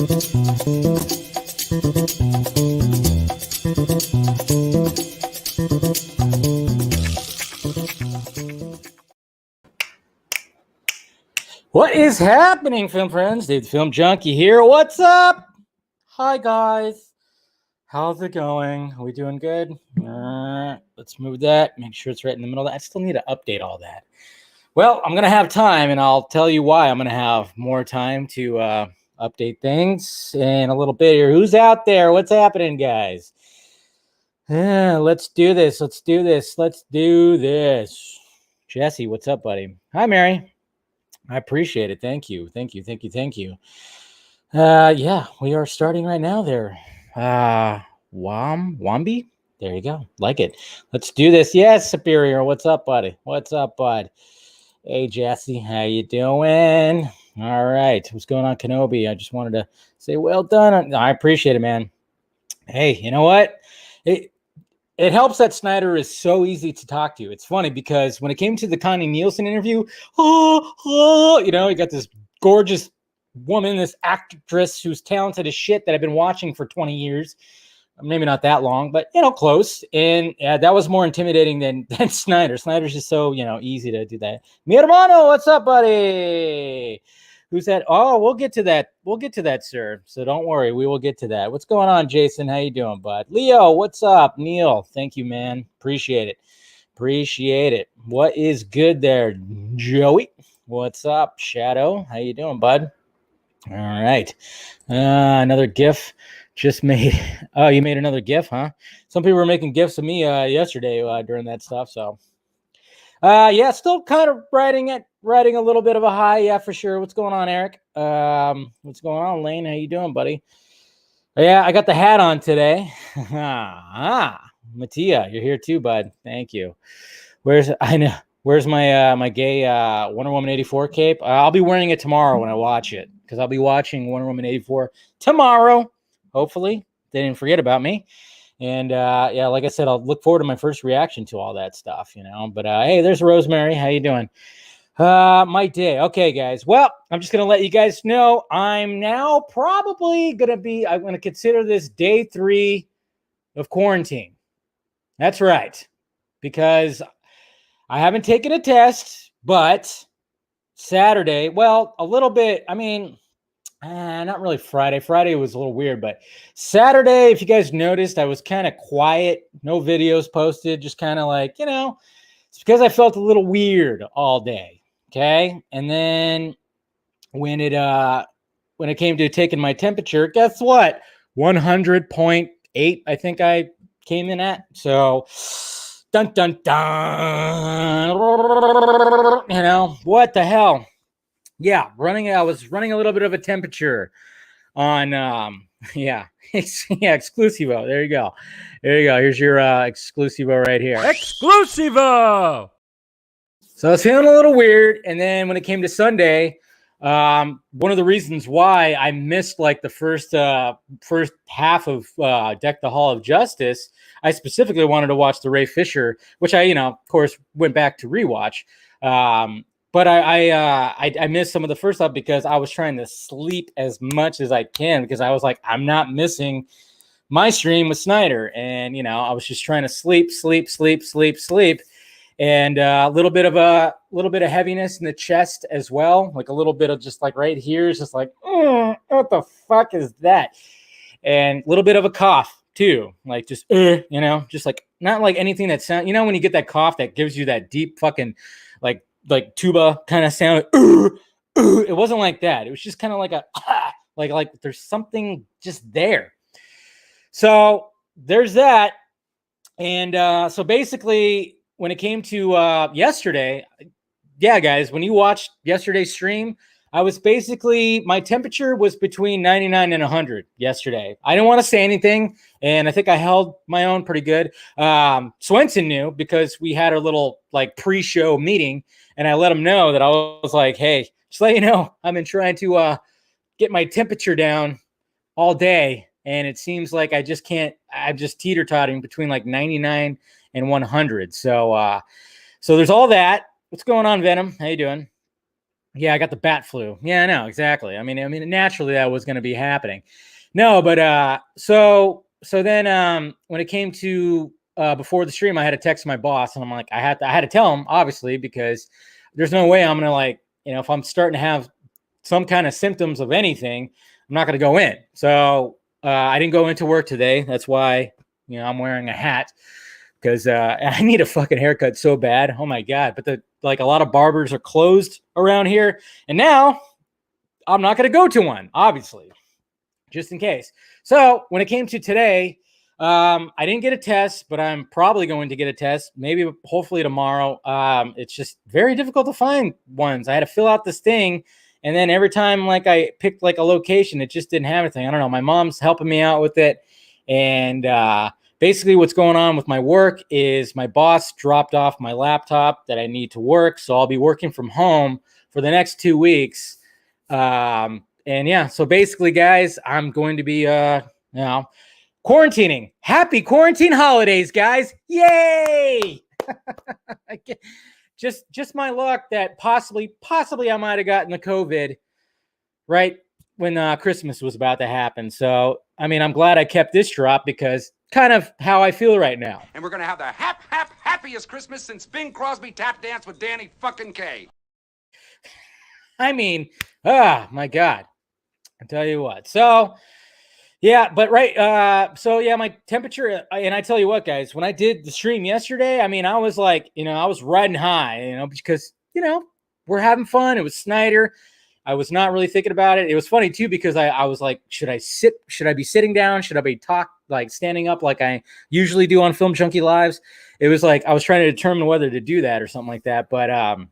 What is happening, film friends? Dave the Film Junkie here. What's up? Hi, guys. How's it going? Are we doing good? Let's move that. Make sure it's right in the middle of that. I still need to update all that. Well, I'm going to have time, and I'll tell you why I'm going to have more time to update things in a little bit here. Who's out there? What's happening, guys? Let's do this. Let's do this. Let's do this. Jesse, what's up, buddy? Hi, Mary. I appreciate it. Thank you. Thank you. Thank you. Thank you. Yeah, we are starting right now there. Wambi? There you go. Like it. Let's do this. Yes, Superior. What's up, buddy? What's up, bud? Hey, Jesse. How you doing? All right. What's going on, Kenobi? I just wanted to say well done. I appreciate it, man. Hey, you know what? It helps that Snyder is so easy to talk to. It's funny because when it came to the Connie Nielsen interview, you got this gorgeous woman, this actress who's talented as shit that I've been watching for 20 years. Maybe not that long, but, close. And that was more intimidating than Snyder. Snyder's just so, easy to do that. Mi hermano, what's up, buddy? Who's that? Oh, we'll get to that. We'll get to that, sir. So don't worry. We will get to that. What's going on, Jason? How you doing, bud? Leo, what's up? Neil, thank you, man. Appreciate it. Appreciate it. What is good there, Joey? What's up, Shadow? How you doing, bud? All right. Another GIF just made. Oh, you made another GIF, huh? Some people were making GIFs of me yesterday during that stuff, so. Yeah, still kind of riding a little bit of a high. Yeah, for sure. What's going on, Eric? What's going on, Lane? How you doing, buddy? Yeah, I got the hat on today. Mattia, you're here too, bud. Thank you. Where's my my gay Wonder Woman 84 cape? I'll be wearing it tomorrow when I watch it because I'll be watching Wonder Woman 84 tomorrow. Hopefully, they didn't forget about me. And, yeah, like I said, I'll look forward to my first reaction to all that stuff, But, hey, there's Rosemary. How you doing? My day. Okay, guys. Well, I'm just going to let you guys know I'm now probably I'm going to consider this day 3 of quarantine. That's right. Because I haven't taken a test, but Saturday, well, a little bit, not really Friday. Friday was a little weird, but Saturday, if you guys noticed, I was kind of quiet. No videos posted. Just kind of like, it's because I felt a little weird all day. Okay. And then when it came to taking my temperature, guess what? 100.8, I think I came in at. So dun, dun, dun, what the hell? Yeah, I was running a little bit of a temperature on, Exclusivo. There you go. Here's your Exclusivo right here. Exclusivo! So I was feeling a little weird. And then when it came to Sunday, one of the reasons why I missed like the first half of Deck the Hall of Justice, I specifically wanted to watch the Ray Fisher, which I, of course, went back to rewatch. But I missed some of the first stuff because I was trying to sleep as much as I can because I was like, I'm not missing my stream with Snyder. And, I was just trying to sleep. And a little bit of heaviness in the chest as well. Like a little bit of just like right here is just like, what the fuck is that? And a little bit of a cough too. Like just, just like not like anything that sounds, when you get that cough that gives you that deep fucking like tuba kind of sound. It wasn't like that. It was just kind of like a like there's something just there. So there's that. And so basically when it came to yesterday, yeah, guys, when you watched yesterday's stream, I was basically, my temperature was between 99 and 100 yesterday. I didn't want to say anything, and I think I held my own pretty good. Swenson knew because we had a little like pre-show meeting, and I let him know that I was like, hey, just let you know, I've been trying to get my temperature down all day, and it seems like I just can't, I'm just teeter-totting between like 99 and 100. So there's all that. What's going on, Venom? How you doing? Yeah, I got the bat flu. Yeah, I know, exactly. I mean, naturally that was going to be happening. No, but so then when it came to before the stream, I had to text my boss, and I'm like, I had to tell him, obviously, because there's no way I'm gonna, like, if I'm starting to have some kind of symptoms of anything, I'm not gonna go in. So I didn't go into work today. That's why I'm wearing a hat, because I need a fucking haircut so bad. Oh my god! But a lot of barbers are closed around here, and now I'm not gonna go to one, obviously, just in case. So when it came to today, I didn't get a test, but I'm probably going to get a test, maybe hopefully tomorrow. It's just very difficult to find ones. I had to fill out this thing, and then every time I picked a location, it just didn't have anything. I don't know. My mom's helping me out with it, and basically what's going on with my work is my boss dropped off my laptop that I need to work, so I'll be working from home for the next 2 weeks. And yeah, so basically, guys, I'm going to be quarantining. Happy quarantine holidays, guys. Yay! just my luck that possibly I might have gotten the COVID right when Christmas was about to happen. So I mean, I'm glad I kept this drop, because kind of how I feel right now. And we're gonna have the happiest Christmas since Bing Crosby tap danced with Danny fucking Kaye. I mean, my God. I tell you what. So yeah, but right. So yeah, my temperature, and I tell you what, guys, when I did the stream yesterday, I mean, I was like, I was riding high, because, we're having fun. It was Snyder. I was not really thinking about it. It was funny too, because I was like, should I sit? Should I be sitting down? Should I be standing up like I usually do on Film Junkie Lives? It was like, I was trying to determine whether to do that or something like that. But,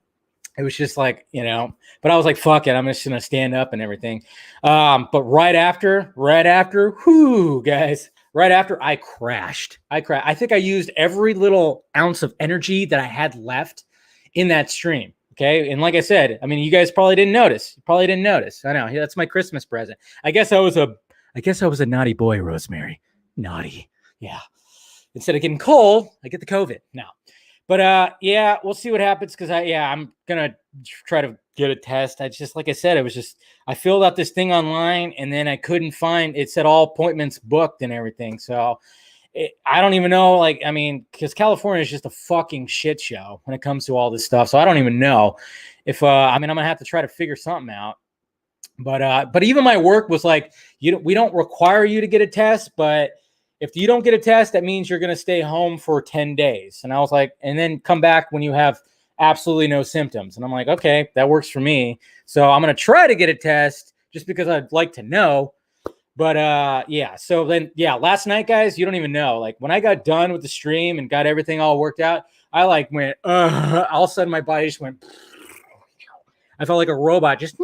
it was just like, but I was like, fuck it, I'm just going to stand up and everything. But right after, whoo, guys, right after I crashed. I think I used every little ounce of energy that I had left in that stream. Okay. And like I said, I mean, you guys probably didn't notice. I know. That's my Christmas present. I guess I was a naughty boy, Rosemary. Naughty. Yeah. Instead of getting cold, I get the COVID now. But yeah, we'll see what happens, because I'm gonna try to get a test. I just, like I said, I filled out this thing online, and then I couldn't find it. Said all appointments booked and everything. So I don't even know. I mean, because California is just a fucking shit show when it comes to all this stuff. So I don't even know if I mean, I'm gonna have to try to figure something out. But even my work was like, we don't require you to get a test, but if you don't get a test, that means you're going to stay home for 10 days. And I was like, and then come back when you have absolutely no symptoms. And I'm like, okay, that works for me. So I'm going to try to get a test just because I'd like to know. But yeah, so then, yeah, last night, guys, you don't even know. When I got done with the stream and got everything all worked out, I went, all of a sudden my body just went, I felt like a robot, just,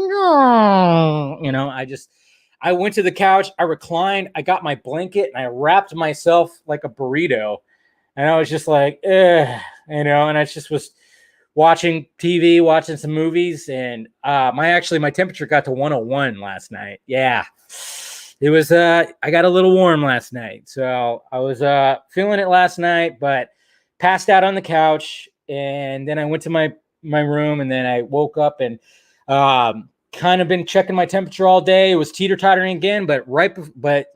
I went to the couch, I reclined, I got my blanket, and I wrapped myself like a burrito. And I was just like, and I just was watching TV, watching some movies. And my temperature got to 101 last night. Yeah. It was, I got a little warm last night. So I was feeling it last night, but passed out on the couch. And then I went to my room, and then I woke up and, kind of been checking my temperature all day. It was teeter-tottering again, but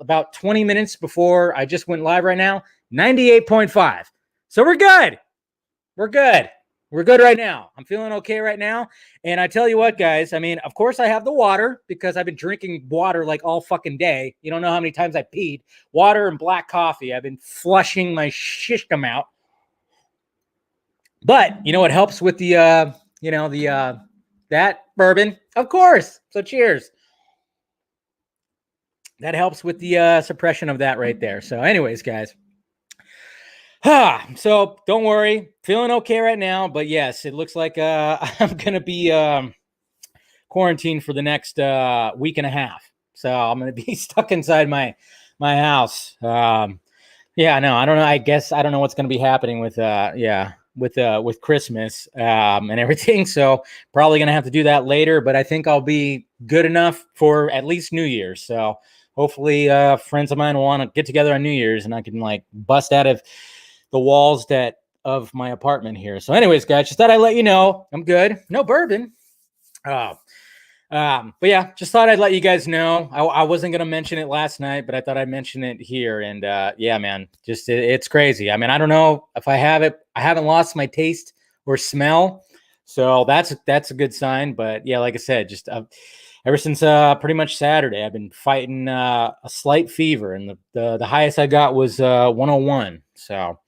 about 20 minutes before I just went live right now, 98.5. So we're good. We're good right now. I'm feeling okay right now. And I tell you what, guys, I mean, of course I have the water, because I've been drinking water all fucking day. You don't know how many times I peed. Water and black coffee. I've been flushing my system out. But it helps with the that bourbon, of course. So cheers. That helps with the suppression of that right there. So anyways, guys. So don't worry. Feeling okay right now. But yes, it looks like I'm going to be quarantined for the next week and a half. So I'm going to be stuck inside my house. Yeah, no, I don't know. I guess I don't know what's going to be happening with with Christmas and everything. So probably going to have to do that later, but I think I'll be good enough for at least New Year's. So hopefully friends of mine will want to get together on New Year's, and I can bust out of the walls of my apartment here. So anyways, guys, just thought I'd let you know I'm good. No bourbon. But yeah, just thought I'd let you guys know. I wasn't gonna mention it last night, but I thought I'd mention it here. And yeah, man, just it's crazy. I mean, I don't know if I have it. I haven't lost my taste or smell, so that's a good sign. But yeah, like I said, just ever since pretty much Saturday, I've been fighting a slight fever, and the highest I got was 101. So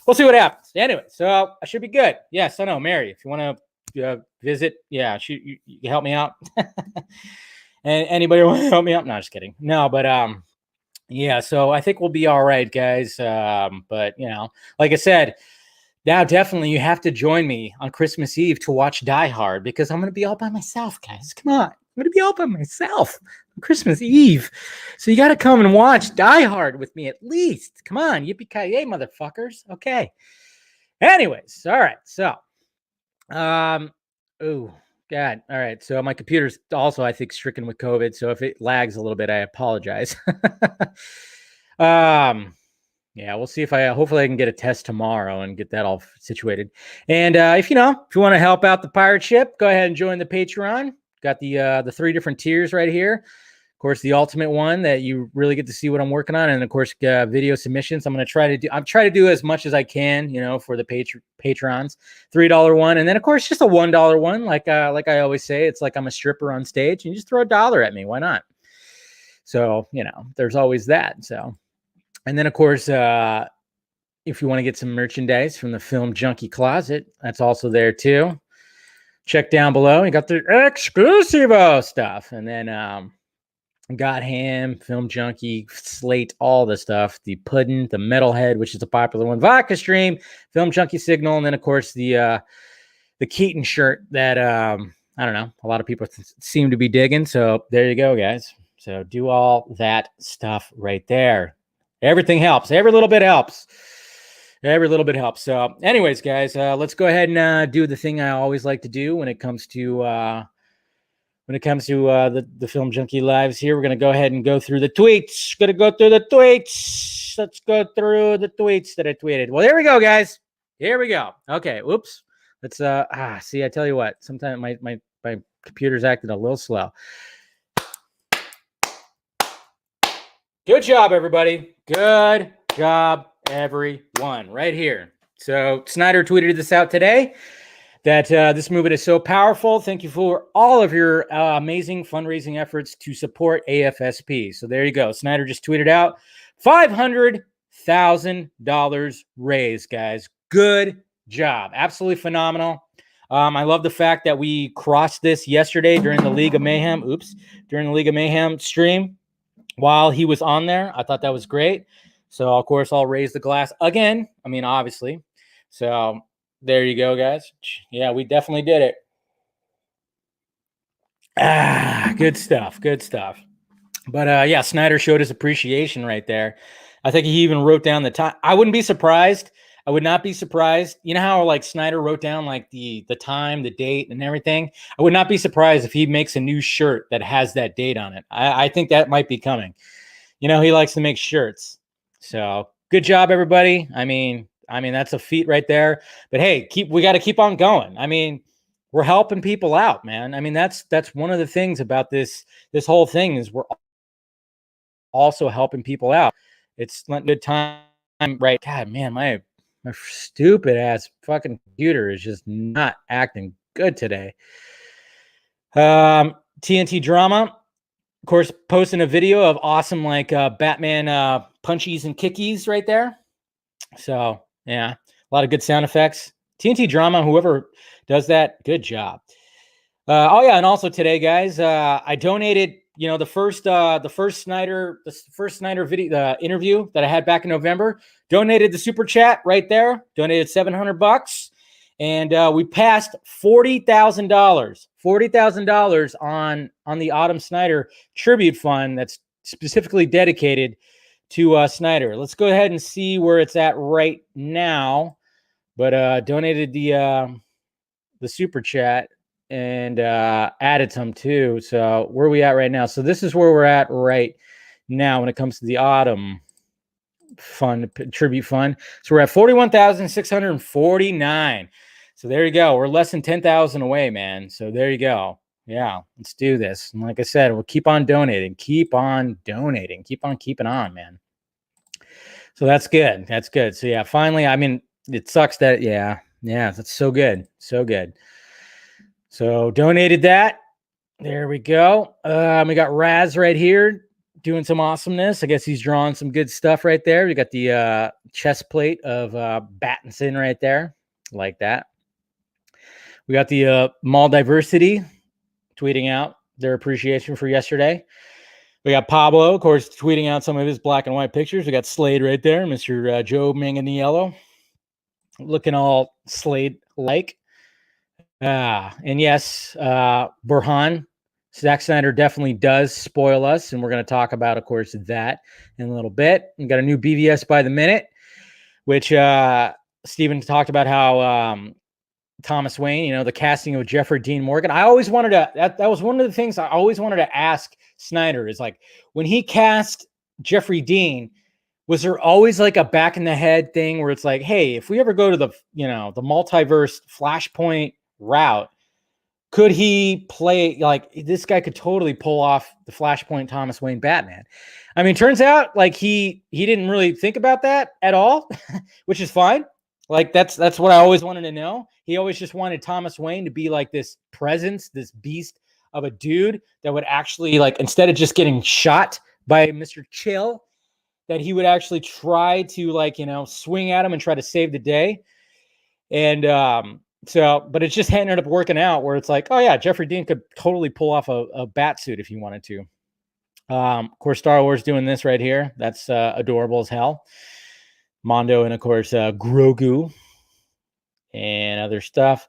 we'll see what happens. Anyway, so I should be good. Yes, I know, Mary. If you want to visit, yeah, you help me out. And anybody want to help me out? No, just kidding. No, but yeah, so I think we'll be all right, guys. But you know, like I said, now definitely you have to join me on Christmas Eve to watch Die Hard, because I'm gonna be all by myself, guys. Come on, I'm gonna be all by myself on Christmas Eve. So you gotta come and watch Die Hard with me at least. Come on, yippee-ki-yay, motherfuckers. Okay. Anyways, all right, so oh God. All right. So my computer's also, I think, stricken with COVID. So if it lags a little bit, I apologize. Yeah, we'll see if hopefully I can get a test tomorrow and get that all situated. And if you want to help out the pirate ship, go ahead and join the Patreon. Got the 3 different tiers right here. Of course, the ultimate one that you really get to see what I'm working on, and of course, video submissions. I'm try to do as much as I can, for the patrons. $3 one, and then of course just a $1 one. Like I always say, it's like I'm a stripper on stage, and you just throw $1 at me. Why not? So there's always that. So, and then of course, if you want to get some merchandise from the Film Junkie Closet, that's also there too. Check down below. You got the exclusivo stuff, and then Got Ham, Film Junkie, Slate, all the stuff. The Puddin', the Metalhead, which is a popular one. Vodka Stream, Film Junkie Signal, and then of course the Keaton shirt that I don't know, a lot of people seem to be digging. So there you go, guys. So do all that stuff right there. Everything helps. Every little bit helps. Every little bit helps. So, anyways, guys, let's go ahead and do the thing I always like to do when it comes to the Film Junkie lives here. We're going to go ahead and go through the tweets. Going to go through the tweets. Let's go through the tweets that I tweeted. Well, here we go, guys. Here we go. Okay. Oops. Let's see, I tell you what, sometimes my computer's acting a little slow. Good job, everybody. Good job, everyone. Right here. So Snyder tweeted this out today, that this movement is so powerful. Thank you for all of your amazing fundraising efforts to support AFSP. So there you go. Snyder just tweeted out $500,000 raised, guys. Good job. Absolutely phenomenal. I love the fact that we crossed this yesterday during the League of Mayhem. During the League of Mayhem stream while he was on there. I thought that was great. So, of course, I'll raise the glass again. I mean, obviously. So there you go, guys. Yeah, we definitely did it. Good stuff. Good stuff. But yeah, Snyder showed his appreciation right there. I think he even wrote down the time. I wouldn't be surprised. I would not be surprised. You know how like Snyder wrote down like the time, the date, and everything? I would not be surprised if he makes a new shirt that has that date on it. I think that might be coming. He likes to make shirts. So good job, everybody. I mean, that's a feat right there. But hey, we got to keep on going. I mean, we're helping people out, man. I mean, that's one of the things about this whole thing is we're also helping people out. It's not good time, right? God, man, my stupid ass fucking computer is just not acting good today. TNT Drama, of course, posting a video of awesome like Batman punchies and kickies right there. So yeah, a lot of good sound effects. TNT Drama, whoever does that, good job. Oh yeah, and also today, guys, I donated. The first Snyder video, the interview that I had back in November, donated the super chat right there. Donated $700, and we passed $40,000. $40,000 on the Autumn Snyder tribute fund that's specifically dedicated to Snyder. Let's go ahead and see where it's at right now. But donated the super chat. And added some too. So where are we at right now? So this is where we're at right now when it comes to the Autumn Fund, tribute fund. So we're at 41,649. So there you go. We're less than 10,000 away, man. So there you go. Yeah, let's do this. And like I said, we'll keep on donating, keep on keeping on, man. So that's good. That's good. So yeah, finally, I mean, it sucks that, yeah, that's so good. So good. So donated that. There we go. We got Raz right here doing some awesomeness. I guess he's drawing some good stuff right there. We got the chest plate of Battinson right there. Like that. We got the Mall Diversity tweeting out their appreciation for yesterday. We got Pablo, of course, tweeting out some of his black and white pictures. We got Slade right there, Mr. Joe Manganiello, looking all Slade-like. And yes, Burhan, Zack Snyder definitely does spoil us, and we're going to talk about, of course, that in a little bit. We got a new BvS by the minute, which Steven talked about how Thomas Wayne, the casting of Jeffrey Dean Morgan. I always wanted to, that was one of the things I always wanted to ask Snyder is like, when he cast Jeffrey Dean, was there always like a back in the head thing where it's like, hey, if we ever go to the, the multiverse Flashpoint route, could he play, like, this guy could totally pull off the Flashpoint Thomas Wayne Batman? I mean, turns out like he didn't really think about that at all, which is fine. Like that's what I always wanted to know. He always just wanted Thomas Wayne to be like this presence, this beast of a dude that would actually, like, instead of just getting shot by Mr. Chill, that he would actually try to, like, swing at him and try to save the day. And but it just ended up working out where it's like, oh yeah, Jeffrey Dean could totally pull off a bat suit if he wanted to. Of course, Star Wars doing this right here. That's adorable as hell. Mondo and, of course, Grogu and other stuff.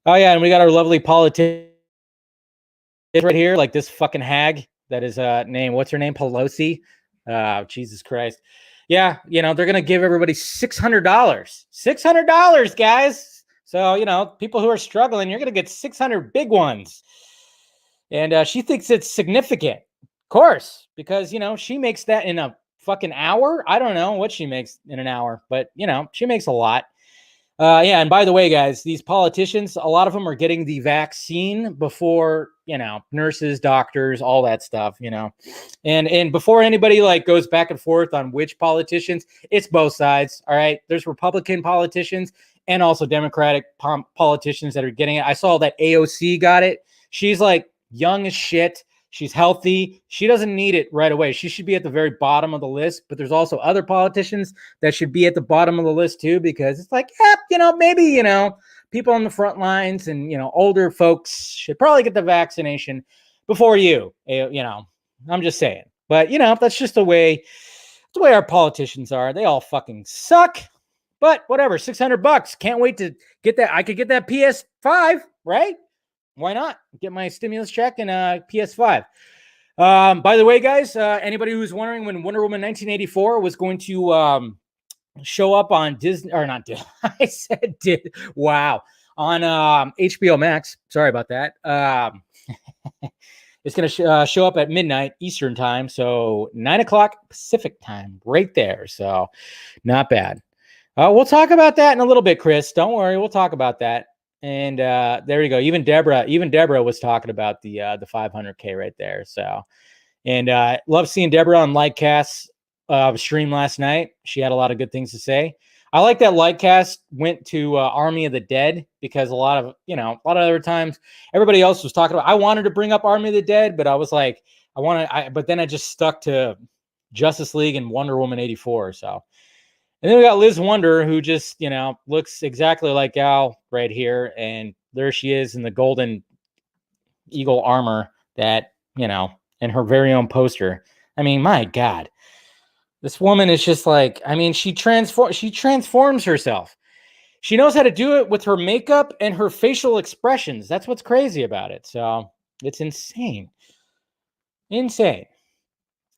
Oh yeah, and we got our lovely politician right here, like this fucking hag that is name. What's her name? Pelosi. Jesus Christ. Yeah, they're gonna give everybody $600. $600, guys. So people who are struggling, you're gonna get 600 big ones. And she thinks it's significant, of course, because she makes that in a fucking hour. I don't know what she makes in an hour, but she makes a lot. Yeah, and by the way, guys, these politicians, a lot of them are getting the vaccine before, nurses, doctors, all that stuff, and before anybody like goes back and forth on which politicians, it's both sides. All right. There's Republican politicians and also Democratic politicians that are getting it. I saw that AOC got it. She's like young as shit. She's healthy. She doesn't need it right away. She should be at the very bottom of the list, but there's also other politicians that should be at the bottom of the list too, because it's like, maybe, people on the front lines and, older folks should probably get the vaccination before you, I'm just saying. But, that's just the way our politicians are. They all fucking suck, but whatever, $600. Can't wait to get that. I could get that PS5, right? Why not get my stimulus check and PS5? By the way, guys, anybody who's wondering when Wonder Woman 1984 was going to show up on Disney, or not Disney, I said did. Wow. On HBO Max. Sorry about that. It's going to show up at midnight Eastern time. So 9 o'clock Pacific time right there. So not bad. We'll talk about that in a little bit, Chris. Don't worry. We'll talk about that. And there you go. Even Deborah was talking about the 500K right there. So, and love seeing Deborah on Lightcast's stream last night. She had a lot of good things to say. I like that Lightcast went to Army of the Dead, because a lot of other times everybody else was talking about. I wanted to bring up Army of the Dead, but I was like, but then I just stuck to Justice League and Wonder Woman 84. So. And then we got Liz Wonder, who just, looks exactly like Gal right here. And there she is in the golden eagle armor that, and her very own poster. I mean, my God, this woman is just like, I mean, she transforms herself. She knows how to do it with her makeup and her facial expressions. That's what's crazy about it. So it's insane. Insane.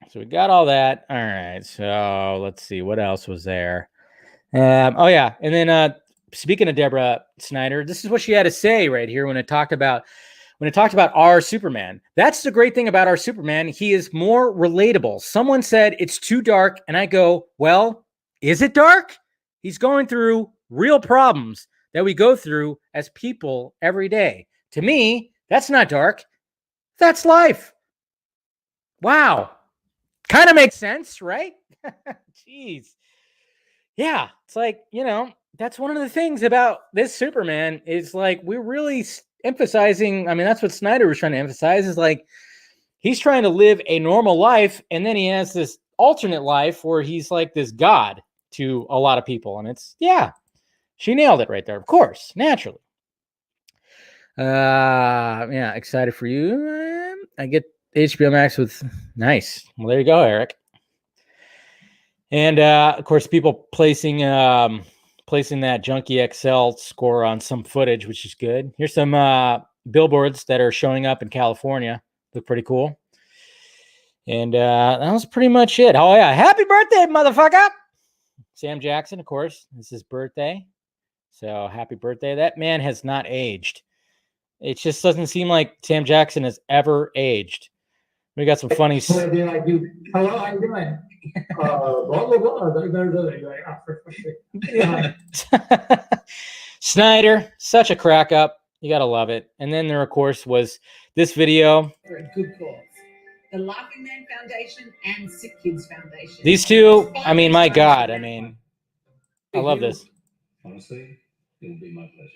So we got all that. All right. So let's see. What else was there? Oh, yeah. And then speaking of Deborah Snyder, this is what she had to say right here when it talked about our Superman. That's the great thing about our Superman. He is more relatable. Someone said it's too dark. And I go, well, is it dark? He's going through real problems that we go through as people every day. To me, That's not dark. That's life. Wow. Kind of makes sense, right? Jeez. Yeah. It's like, that's one of the things about this Superman is like, we're really emphasizing. I mean, that's what Snyder was trying to emphasize is like, he's trying to live a normal life. And then he has this alternate life where he's like this god to a lot of people. And it's, yeah, she nailed it right there. Of course, naturally. Yeah, excited for you. I get HBO Max with nice. Well, there you go, Eric. And of course, people placing that Junkie XL score on some footage, which is good. Here's some billboards that are showing up in California. Look pretty cool. And that was pretty much it. Oh yeah, happy birthday, motherfucker! Sam Jackson, of course. It's his birthday. So happy birthday. That man has not aged. It just doesn't seem like Sam Jackson has ever aged. We got some funny. Hello, how you doing? Snyder, such a crack up. You gotta love it. And then there, of course, was this video. Good cause. The Laughing Man Foundation and Sick Kids Foundation. These two, I mean, my God, I mean, I love this. Honestly, it will be my pleasure.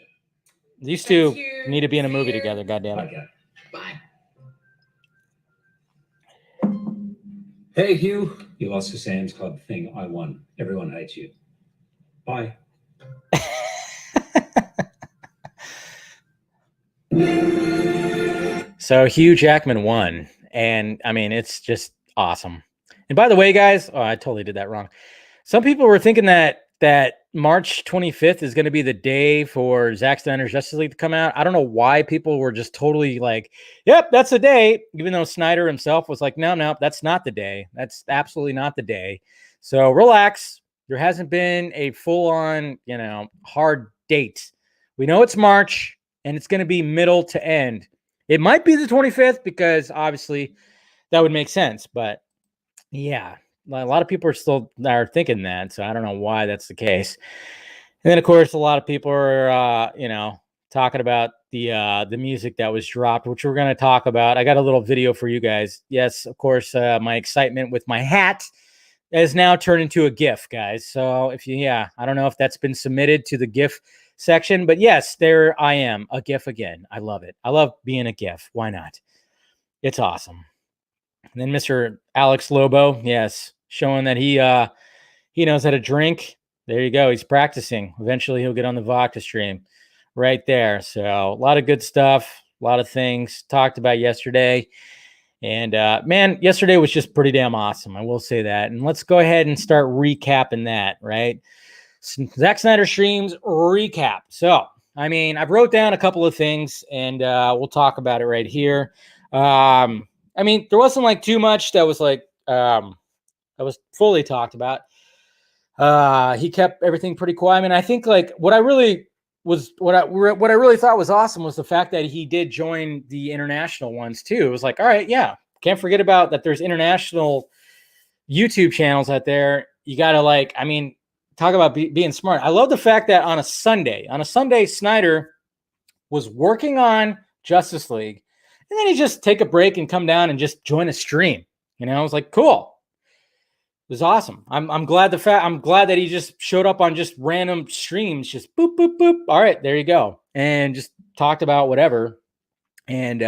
These two need to be in a movie together, goddammit. Okay. Bye. Hey, Hugh. You lost to Sam's Club thing. I won. Everyone hates you. Bye. So Hugh Jackman won. And I mean, it's just awesome. And by the way, guys, I totally did that wrong. Some people were thinking that March 25th is going to be the day for Zack Snyder's Justice League to come out. I don't know why people were just totally like, yep, that's the day. Even though Snyder himself was like, no, that's not the day. That's absolutely not the day. So relax. There hasn't been a full-on, hard date. We know it's March, and it's going to be middle to end. It might be the 25th because obviously that would make sense. But yeah, a lot of people are thinking that. So I don't know why that's the case. And then, of course, a lot of people are, talking about the music that was dropped, which we're going to talk about. I got a little video for you guys. Yes, of course, my excitement with my hat has now turned into a GIF, guys. So I don't know if that's been submitted to the GIF section, but yes, there I am, a GIF again. I love it. I love being a GIF. Why not? It's awesome. And then Mr. Alex Lobo, yes, showing that he knows how to drink. There you go. He's practicing. Eventually he'll get on the vodka stream right there. So a lot of good stuff, a lot of things talked about yesterday. And man, yesterday was just pretty damn awesome. I will say that. And let's go ahead and start recapping that, right? Zack Snyder streams recap. So, I mean, I've wrote down a couple of things and we'll talk about it right here. I mean, there wasn't like too much that was like, that was fully talked about. He kept everything pretty quiet. I mean, I think like what I really thought was awesome was the fact that he did join the international ones too. It was like, all right, yeah, can't forget about that. There's international YouTube channels out there. You got to talk about being smart. I love the fact that on a Sunday, Snyder was working on Justice League, and then he just take a break and come down and just join a stream. I was like, cool. It was awesome. I'm glad that he just showed up on just random streams, just boop, boop, boop. All right, there you go. And just talked about whatever. And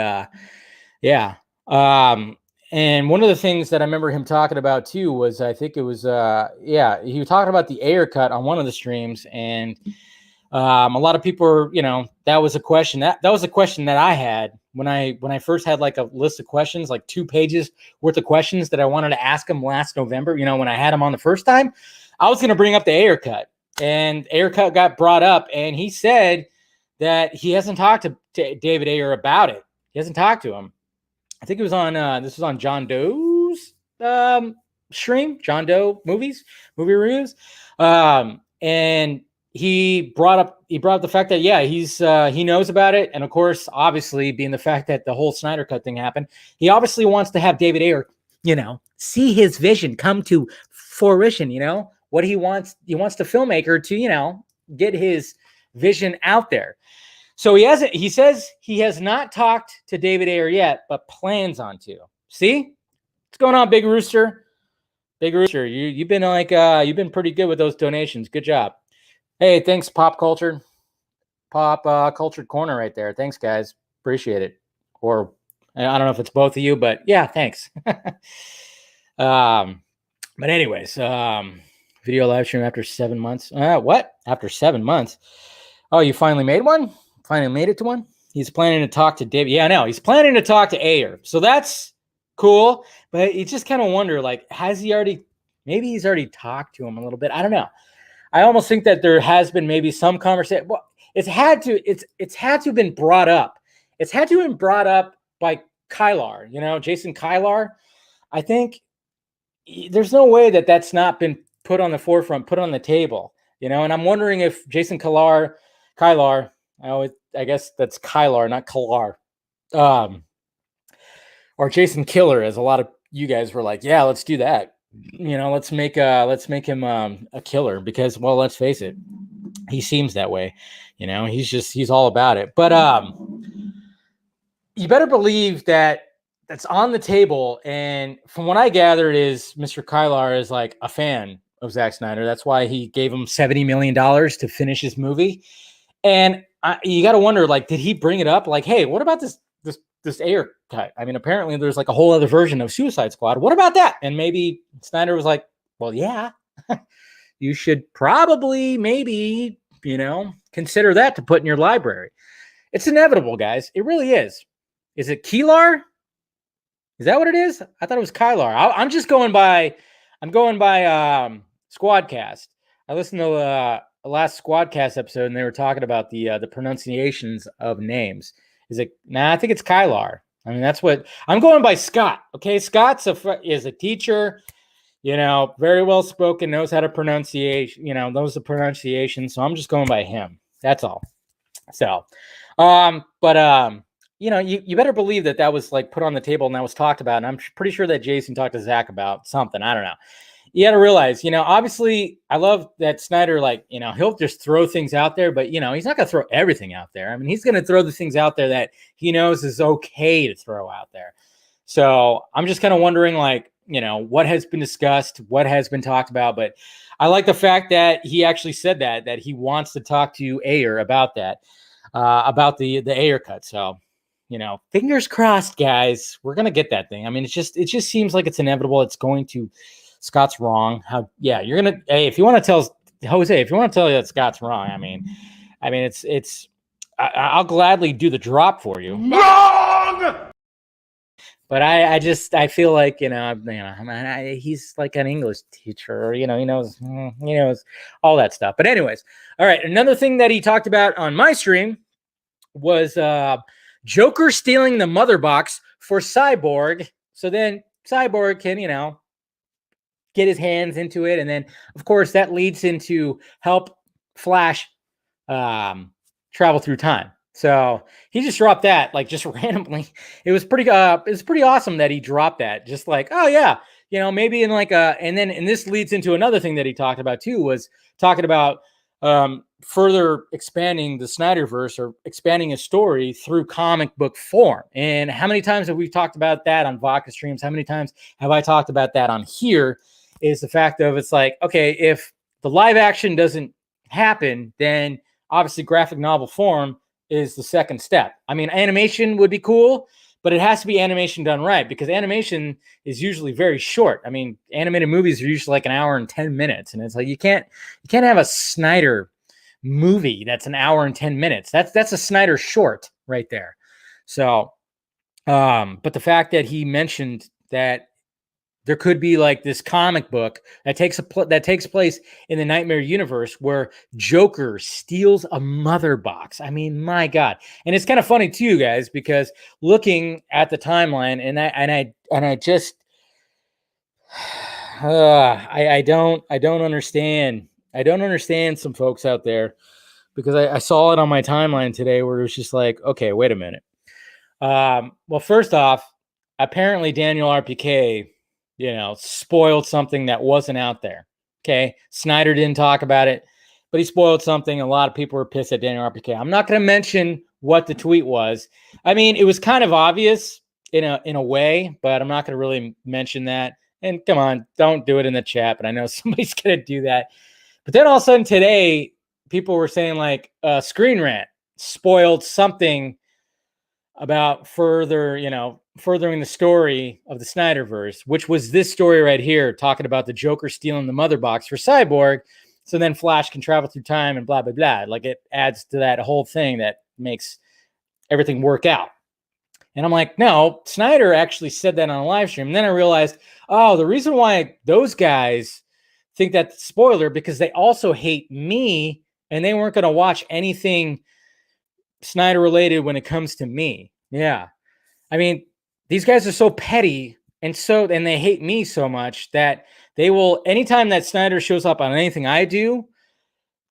yeah. And one of the things that I remember him talking about too was, I think it was, he was talking about the Ayer cut on one of the streams. And a lot of people were, that was a question that was a question that I had when I first had like a list of questions, like 2 pages worth of questions that I wanted to ask him last November. When I had him on the first time, I was going to bring up the Ayer cut, and Ayer cut got brought up, and he said that he hasn't talked to David Ayer about it. He hasn't talked to him. I think it was on, this was on John Doe's stream, John Doe movie reviews. And he brought up the fact that, yeah, he knows about it. And of course, obviously being the fact that the whole Snyder Cut thing happened, he obviously wants to have David Ayer, see his vision come to fruition, what he wants the filmmaker to, get his vision out there. So he says he has not talked to David Ayer yet, but plans on to. See? What's going on, Big Rooster? Big Rooster, you've been you've been pretty good with those donations. Good job. Hey, thanks, Pop Cultured Corner right there. Thanks, guys. Appreciate it. Or I don't know if it's both of you, but yeah, thanks. But anyways, video live stream after 7 months. What? After 7 months? Oh, you finally made one? Finally made it to one? He's planning to talk to David. Yeah, I know. He's planning to talk to Ayer. So that's cool. But you just kind of wonder, like, maybe he's already talked to him a little bit. I don't know. I almost think that there has been maybe some conversation. Well, it's had to have been brought up. It's had to have been brought up by Kylar, Jason Kylar. I think there's no way that that's not been put on the forefront, put on the table, and I'm wondering if Jason Kylar, I guess that's Kylar, not Kylar, or Jason Killer, as a lot of you guys were like, yeah, let's do that. Let's make him a killer, because, well, let's face it, he seems that way. He's all about it. But you better believe that that's on the table. And from what I gathered is Mr. Kylar is like a fan of Zack Snyder. That's why he gave him $70 million to finish his movie. And you got to wonder, like, did he bring it up? Like, hey, what about this Ayer cut? I mean, apparently there's like a whole other version of Suicide Squad. What about that? And maybe Snyder was like, well, yeah, you should probably maybe, consider that to put in your library. It's inevitable, guys. It really is. Is it Kylar? Is that what it is? I thought it was Kylar. I'm going by Squadcast. I listened to the last Squadcast episode, and they were talking about the pronunciations of names. Is it? Nah, I think it's Kylar. I mean, that's what I'm going by. Scott. Okay, Scott's is a teacher. Very well spoken, knows how to pronunciation. Knows the pronunciation. So I'm just going by him. That's all. So, you better believe that was like put on the table and that was talked about. And I'm pretty sure that Jason talked to Zach about something. I don't know. You got to realize, obviously I love that Snyder, like, he'll just throw things out there, but, he's not going to throw everything out there. I mean, he's going to throw the things out there that he knows is okay to throw out there. So I'm just kind of wondering, like, what has been discussed, what has been talked about. But I like the fact that he actually said that he wants to talk to Ayer about that, about the Ayer cut. So, fingers crossed, guys. We're going to get that thing. I mean, it just seems like it's inevitable. It's going to. Scott's wrong. You're going to, hey, if you want to tell Jose, if you want to tell you that Scott's wrong, I mean, I'll gladly do the drop for you. Wrong! But I feel like, he's like an English teacher, he knows all that stuff. But anyways, all right. Another thing that he talked about on my stream was Joker stealing the mother box for Cyborg. So then Cyborg can, get his hands into it. And then, of course, that leads into help Flash travel through time. So he just dropped that, like, just randomly. It was pretty awesome that he dropped that. Just like, oh yeah, maybe in like and this leads into another thing that he talked about too, was talking about further expanding the Snyderverse, or expanding a story through comic book form. And how many times have we talked about that on Vodka streams? How many times have I talked about that on here? Is the fact of, it's like, okay, if the live action doesn't happen, then obviously graphic novel form is the second step. I mean, animation would be cool, but it has to be animation done right, because animation is usually very short. I mean, animated movies are usually like an hour and 10 minutes. And it's like, you can't have a Snyder movie that's an hour and 10 minutes. That's a Snyder short right there. So, but the fact that he mentioned that there could be like this comic book that takes place in the Nightmare universe where Joker steals a mother box. I mean, my God. And it's kind of funny too, guys, because looking at the timeline, I don't understand some folks out there, because I saw it on my timeline today where it was just like, okay, wait a minute. Well, first off, apparently Daniel RPK, spoiled something that wasn't out there. Okay. Snyder didn't talk about it, but he spoiled something. A lot of people were pissed at Daniel RPK. I'm not going to mention what the tweet was. I mean, it was kind of obvious in a way, but I'm not going to really mention that. And come on, don't do it in the chat, but I know somebody's going to do that. But then all of a sudden today, people were saying like Screen Rant spoiled something about furthering the story of the Snyderverse, which was this story right here, talking about the Joker stealing the mother box for Cyborg. So then Flash can travel through time and blah, blah, blah. Like it adds to that whole thing that makes everything work out. And I'm like, no, Snyder actually said that on a live stream. And then I realized, oh, the reason why those guys think that's spoiler, because they also hate me and they weren't going to watch anything Snyder related when it comes to me. Yeah. I mean, these guys are so petty and they hate me so much that they will, anytime that Snyder shows up on anything I do,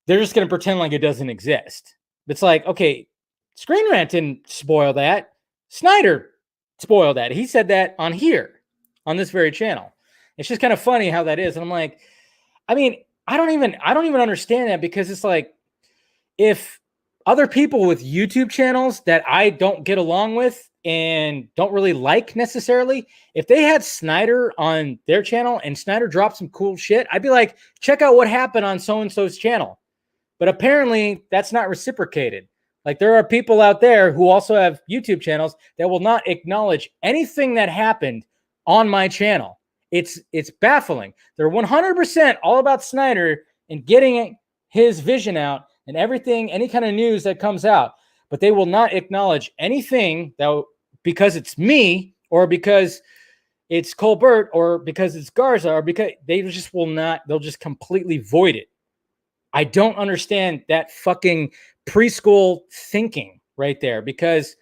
they're just going to pretend like it doesn't exist. It's like, okay, Screen Rant didn't spoil that. Snyder spoiled that. He said that on here, on this very channel. It's just kind of funny how that is. And I'm like, I mean, I don't even understand that, because it's like, if other people with YouTube channels that I don't get along with and don't really like necessarily, if they had Snyder on their channel and Snyder dropped some cool shit, I'd be like, check out what happened on so-and-so's channel. But apparently that's not reciprocated. Like, there are people out there who also have YouTube channels that will not acknowledge anything that happened on my channel. It's baffling. They're 100% all about Snyder and getting his vision out and everything, any kind of news that comes out, but they will not acknowledge anything that, because it's me or because it's Colbert or because it's Garza or because they just will not, they'll just completely void it. I don't understand that fucking preschool thinking right there, because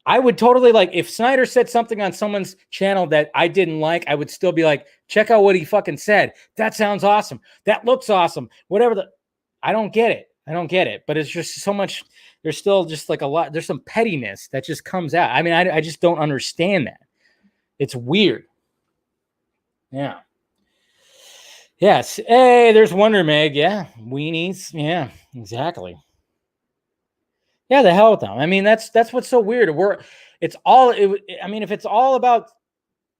I would totally, like, if Snyder said something on someone's channel that I didn't like, I would still be like, check out what he fucking said. That sounds awesome. That looks awesome. Whatever. I don't get it. But it's just so much. There's still just like a lot. There's some pettiness that just comes out. I mean, I just don't understand that. It's weird. Yeah. Yes. Hey, there's Wonder Meg. Yeah. Weenies. Yeah, exactly. Yeah, the hell with them. I mean, that's what's so weird. If it's all about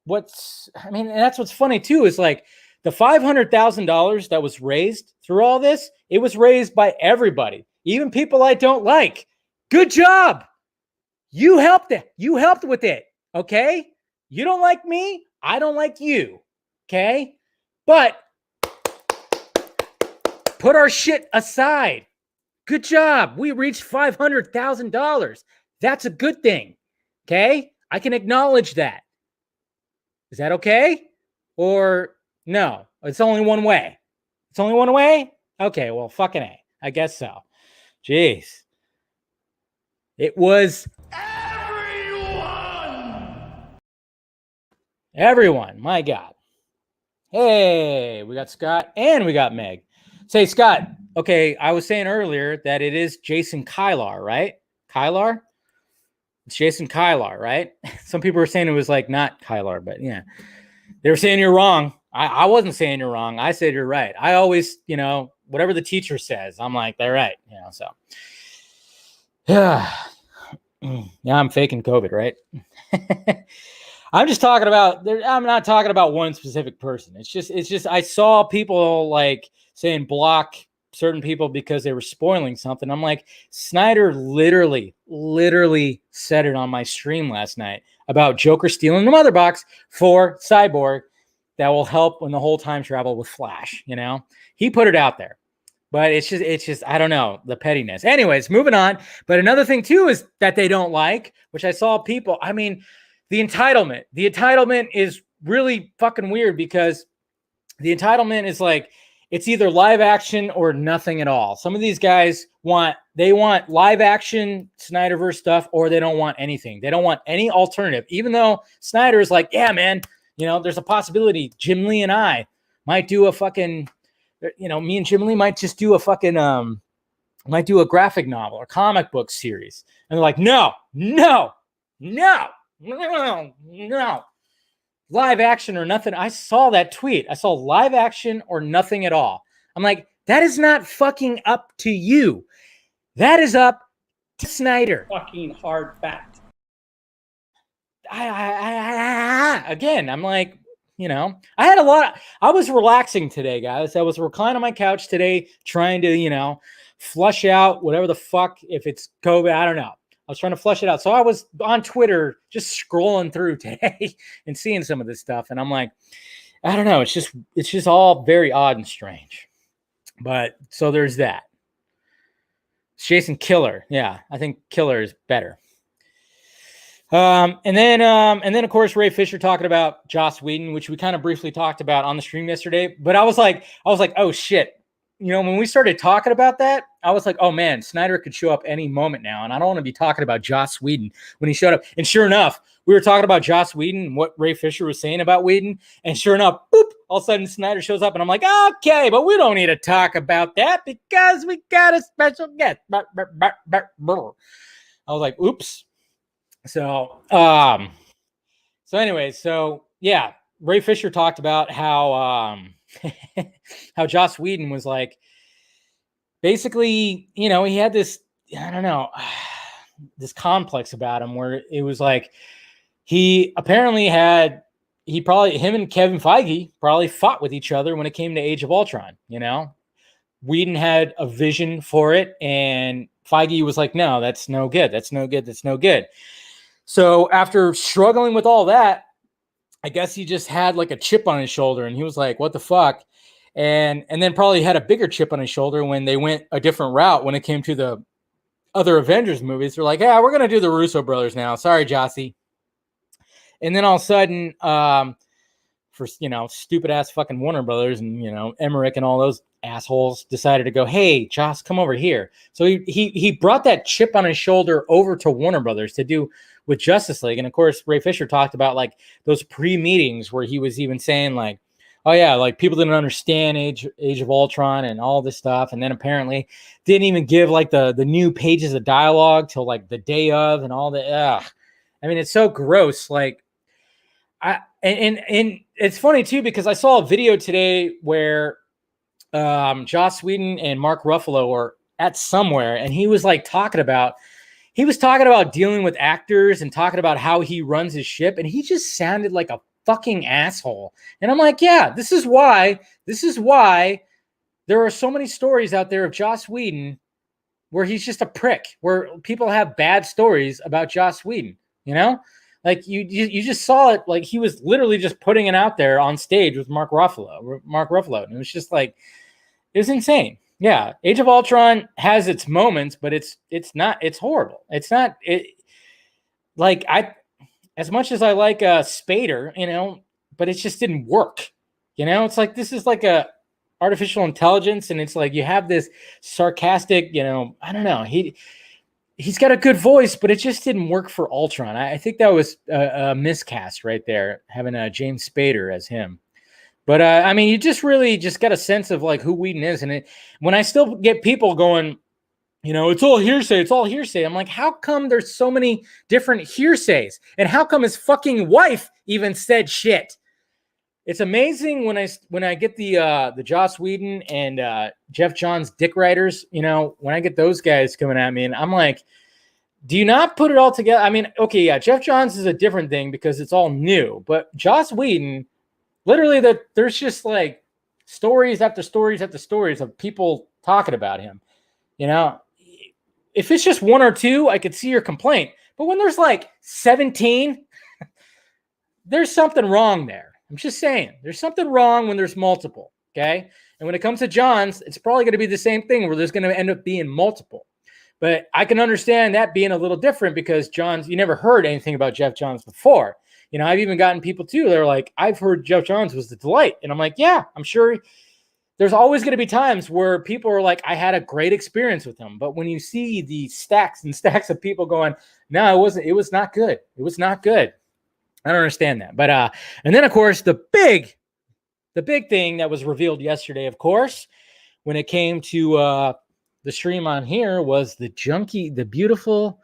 and that's what's funny too, is like the $500,000 that was raised through all this, it was raised by everybody, even people I don't like. Good job. You helped it. You helped with it. Okay. You don't like me. I don't like you. Okay. But put our shit aside. Good job. We reached $500,000. That's a good thing. Okay? I can acknowledge that. Is that okay? Or no? It's only one way. It's only one way? Okay, well, fucking A. I guess so. Jeez. It was everyone. My God. Hey, we got Scott and we got Meg. Say, Scott, okay, I was saying earlier that it is Jason Kylar, right? Kylar? It's Jason Kylar, right? Some people were saying it was like not Kylar, but yeah. They were saying you're wrong. I wasn't saying you're wrong. I said you're right. I always, whatever the teacher says, I'm like, they're right. So. Yeah. Yeah, I'm faking COVID, right? I'm just talking about, I'm not talking about one specific person. It's just, I saw people like saying block certain people because they were spoiling something. I'm like, Snyder literally said it on my stream last night about Joker stealing the mother box for Cyborg that will help in the whole time travel with Flash. He put it out there, but it's just, I don't know, the pettiness. Anyways, moving on. But another thing too is that they don't like, which I saw people, I mean, the entitlement is really fucking weird, because the entitlement is like, it's either live action or nothing at all. Some of these guys want live action Snyderverse stuff, or they don't want anything. They don't want any alternative, even though Snyder is like, yeah, man, there's a possibility Jim Lee and I might do a fucking, me and Jim Lee might just do a fucking, might do a graphic novel or comic book series. And they're like, no. Live action or nothing. I saw that tweet. I saw live action or nothing at all. I'm like, that is not fucking up to you. That is up Snyder. Fucking hard fact. Again, I'm like, I was relaxing today, guys. I was reclining on my couch today, trying to, flush out whatever the fuck, if it's COVID, I don't know. I was trying to flush it out. So I was on Twitter just scrolling through today and seeing some of this stuff. And I'm like, I don't know. It's just all very odd and strange. But so there's that. Jason Killer. Yeah, I think Killer is better. And then of course Ray Fisher talking about Joss Whedon, which we kind of briefly talked about on the stream yesterday. But I was like, oh shit. When we started talking about that, I was like, oh man, Snyder could show up any moment now. And I don't want to be talking about Joss Whedon when he showed up. And sure enough, we were talking about Joss Whedon and what Ray Fisher was saying about Whedon. And sure enough, boop, all of a sudden Snyder shows up and I'm like, okay, but we don't need to talk about that because we got a special guest. I was like, oops. So anyways, yeah, Ray Fisher talked about how how Joss Whedon was like, basically, he had this, I don't know, this complex about him where it was like, him and Kevin Feige probably fought with each other when it came to Age of Ultron, Whedon had a vision for it and Feige was like, no, that's no good. That's no good. That's no good. So after struggling with all that, I guess he just had like a chip on his shoulder and he was like, what the fuck? And then probably had a bigger chip on his shoulder when they went a different route when it came to the other Avengers movies. They're like, yeah, we're going to do the Russo brothers now. Sorry, Jossie. And then all of a sudden, for, stupid ass fucking Warner Brothers and, Emmerich and all those assholes decided to go, hey, Joss, come over here. So he brought that chip on his shoulder over to Warner Brothers to do with Justice League. And of course, Ray Fisher talked about like those pre-meetings where he was even saying like, oh yeah, like people didn't understand Age of Ultron and all this stuff. And then apparently didn't even give like the new pages of dialogue till like the day of and all that. I mean, it's so gross. Like and it's funny too, because I saw a video today where Joss Whedon and Mark Ruffalo were at somewhere and he was like talking about dealing with actors and talking about how he runs his ship. And he just sounded like a fucking asshole. And I'm like, yeah, this is why there are so many stories out there of Joss Whedon where he's just a prick, where people have bad stories about Joss Whedon, like you just saw it. Like he was literally just putting it out there on stage with Mark Ruffalo. And it was just like, it was insane. Yeah, Age of Ultron has its moments, but it's horrible. It's not as much as I like Spader, but it just didn't work. It's like this is like a artificial intelligence, and it's like you have this sarcastic, I don't know. He's got a good voice, but it just didn't work for Ultron. I think that was a miscast right there, having James Spader as him. But I mean, you just really just got a sense of like who Whedon is. And when I still get people going, it's all hearsay. It's all hearsay. I'm like, how come there's so many different hearsays? And how come his fucking wife even said shit? It's amazing when I get the Joss Whedon and Jeff Johns dick writers, when I get those guys coming at me and I'm like, do you not put it all together? I mean, okay, yeah, Jeff Johns is a different thing because it's all new, but Joss Whedon, literally there's just like stories after stories after stories of people talking about him. If it's just one or two, I could see your complaint. But when there's like 17, there's something wrong there. I'm just saying. There's something wrong when there's multiple, okay? And when it comes to Johns, it's probably going to be the same thing where there's going to end up being multiple. But I can understand that being a little different because Johns, you never heard anything about Jeff Johns before. I've even gotten people too. They're like, I've heard Jeff Johns was the delight. And I'm like, yeah, I'm sure there's always going to be times where people are like, I had a great experience with him. But when you see the stacks and stacks of people going, no, it was not good. It was not good. I don't understand that. But, and then of course, the big thing that was revealed yesterday, of course, when it came to the stream on here was the beautiful,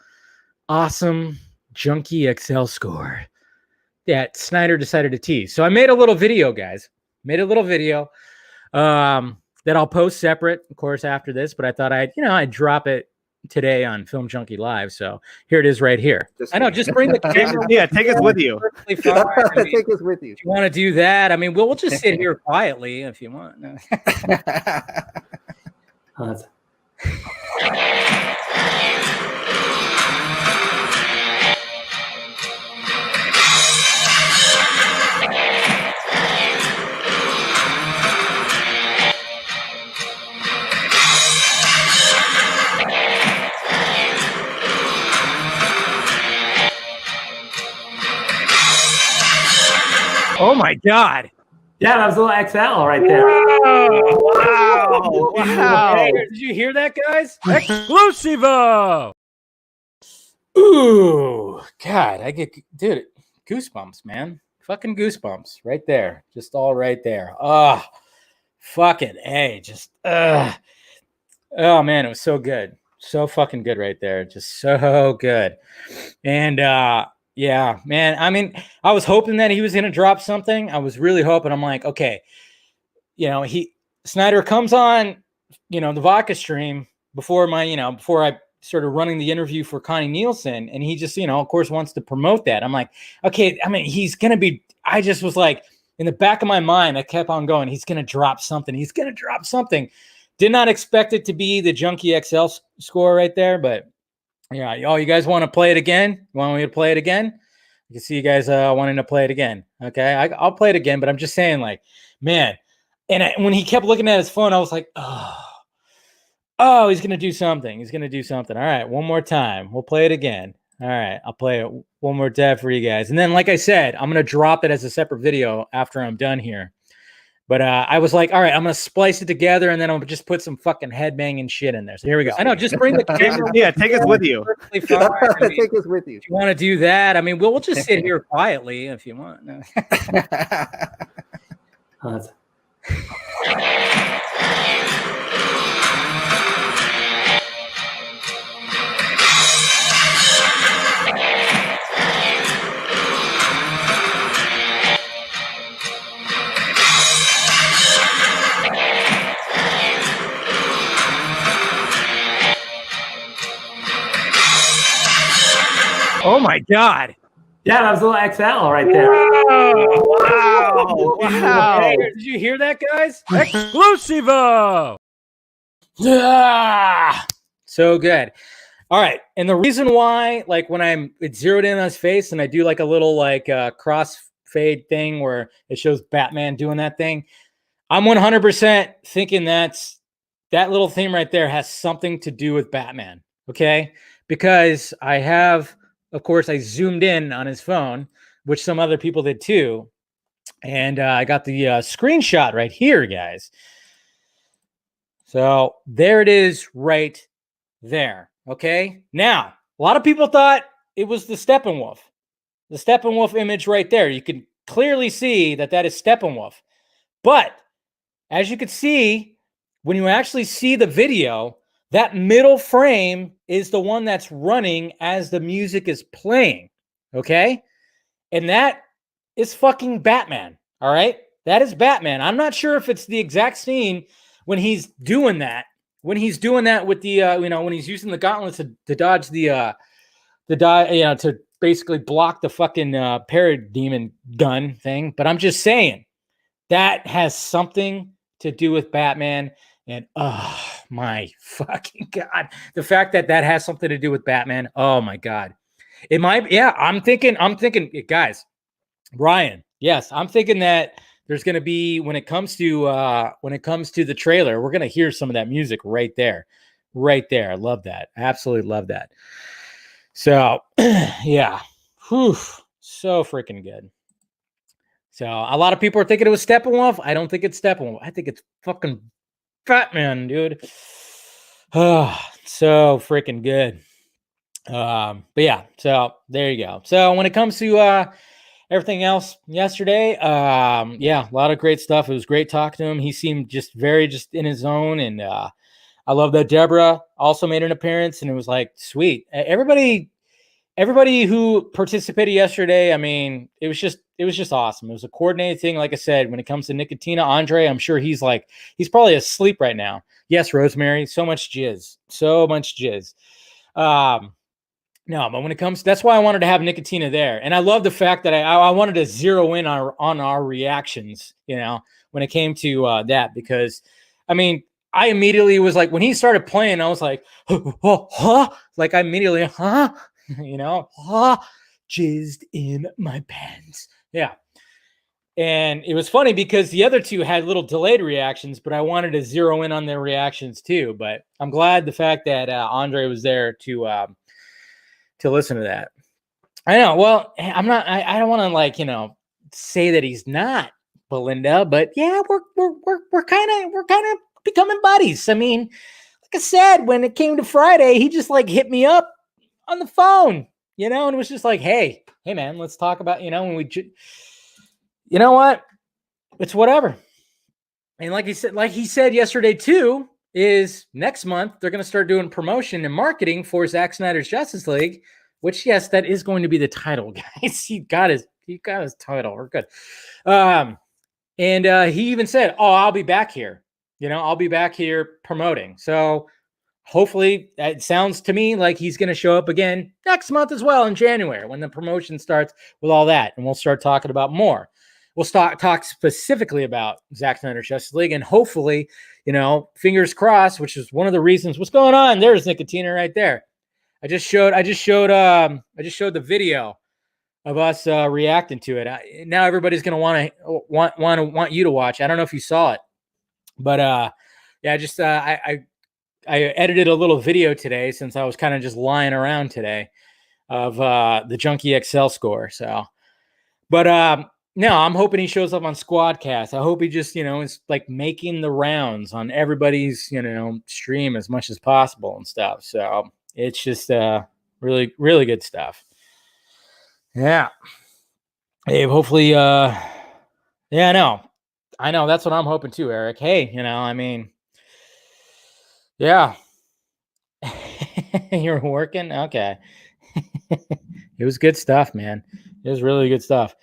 awesome Junkie XL score that Snyder decided to tease. So I made a little video, guys. That I'll post separate, of course, after this. But I thought I'd drop it today on Film Junkie Live. So here it is right here. Just I know, just bring the camera. Yeah, take us with you. Perfectly fine. I mean, Take us with you. if you want to do that, I mean, we'll just sit here quietly if you want. No. Oh my God. Yeah, that was a little XL right there. Wow. Hey, did you hear that, guys? Exclusivo. Ooh, God, I get, dude, goosebumps, man. Fucking goosebumps right there. Just all right there. Oh, fucking A. Just, oh, man, it was so good. So fucking good right there. Just so good. And, yeah, man. I mean, I was hoping that he was going to drop something. I was really hoping. I'm like, okay, Snyder comes on, the vodka stream before before I started running the interview for Connie Nielsen. And he just, of course, wants to promote that. I'm like, okay, I mean, he's going to be, I just was like, in the back of my mind, I kept on going, he's going to drop something. He's going to drop something. Did not expect it to be the Junkie XL score right there, but yeah. Oh, you guys want to play it again? You want me to play it again? I can see you guys wanting to play it again. Okay, I'll play it again, but I'm just saying, like, man. And when he kept looking at his phone, I was like, oh, he's gonna do something. He's gonna do something. All right, one more time. We'll play it again. All right, I'll play it one more time for you guys. And then, like I said, I'm gonna drop it as a separate video after I'm done here. But I was like, all right, I'm going to splice it together, and then I'll just put some fucking headbanging shit in there. So here we go. I know, just bring the camera. Yeah, take us with you. Perfectly fine. I mean, Take us with you. if you want to do that, I mean, we'll just sit here quietly if you want. No. Oh my God. Yeah, that was a little XL right there. Wow. Hey, did you hear that, guys? Exclusivo. Yeah. So good. All right. And the reason why, like, when it's zeroed in on his face and I do like a little like cross fade thing where it shows Batman doing that thing, I'm 100% thinking that little theme right there has something to do with Batman. Okay. Because of course, I zoomed in on his phone, which some other people did too. And I got the screenshot right here, guys. So there it is right there. Okay. Now, a lot of people thought it was the Steppenwolf. The Steppenwolf image right there. You can clearly see that is Steppenwolf. But as you can see, when you actually see the video, that middle frame is the one that's running as the music is playing, okay? And that is fucking Batman, all right? That is Batman. I'm not sure if it's the exact scene when he's doing that. When he's doing that with the, when he's using the gauntlets to dodge to basically block the fucking parademon gun thing. But I'm just saying that has something to do with Batman. And oh my fucking God, the fact that has something to do with Batman. Oh my God, it might. Yeah, I'm thinking, guys, Brian. Yes, I'm thinking that there's going to be when it comes to the trailer, we're going to hear some of that music right there. I love that. Absolutely love that. So yeah, whew, so freaking good. So a lot of people are thinking it was Steppenwolf. I don't think it's Steppenwolf. I think it's fucking Batman, dude. Oh, so freaking good. But yeah, so there you go. So when it comes to everything else yesterday, yeah, a lot of great stuff. It was great talking to him. He seemed just very in his zone, and I love that Deborah also made an appearance, and it was like sweet. Everybody everybody who participated yesterday, I mean, it was just awesome. It was a coordinated thing. Like I said, when it comes to Nicotina, Andre, I'm sure he's probably asleep right now. Yes, Rosemary, so much jizz. No, but when it comes, that's why I wanted to have Nicotina there. And I love the fact that I wanted to zero in on our reactions, you know, when it came to that, because I mean, I immediately was like, when he started playing, I was like, huh? Like I immediately, huh? You know, jizzed in my pants. Yeah. And it was funny because the other two had little delayed reactions, but I wanted to zero in on their reactions too. But I'm glad the fact that Andre was there to listen to that. I know. Well, I don't want to like, you know, say that he's not Belinda, but yeah, we're kind of becoming buddies. I mean, like I said, when it came to Friday, he just like hit me up on the phone, you know, and it was just like, hey man, let's talk about, you know, when you know what? It's whatever. And like he said yesterday too, is next month they're going to start doing promotion and marketing for Zack Snyder's Justice League, which yes, that is going to be the title, guys. He got his title. We're good. And he even said, "Oh, I'll be back here. You know, I'll be back here promoting." So hopefully, it sounds to me like he's going to show up again next month as well in January when the promotion starts with all that, and we'll start talking about more. We'll talk specifically about Zack Snyder's Justice League, and hopefully, you know, fingers crossed, which is one of the reasons. What's going on? There's Nicotina right there. I just showed the video of us reacting to it. Now everybody's gonna want you to watch. I don't know if you saw it, but yeah, I edited a little video today since I was kind of just lying around today of the Junkie XL score. So, but no, I'm hoping he shows up on Squadcast. I hope he just, you know, is like making the rounds on everybody's, you know, stream as much as possible and stuff. So it's just really, really good stuff. Yeah. Hey, hopefully, yeah, I know. That's what I'm hoping too, Eric. Hey, you know, I mean, yeah. You're working? Okay. It was good stuff, man. It was really good stuff.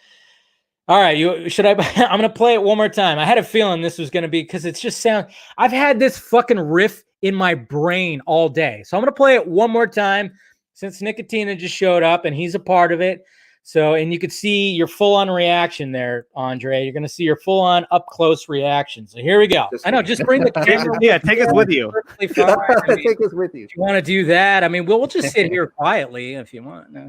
All right, I'm gonna play it one more time. I had a feeling this was gonna be, because it's just I've had this fucking riff in my brain all day. So I'm gonna play it one more time since Nicotina just showed up and he's a part of it. So, and you could see your full-on reaction there, Andre. You're gonna see your full-on up-close reaction. So here we go. Just bring the camera. Yeah, take us with you. Take us with you. If you want to do that, I mean, we'll just sit here quietly if you want. No.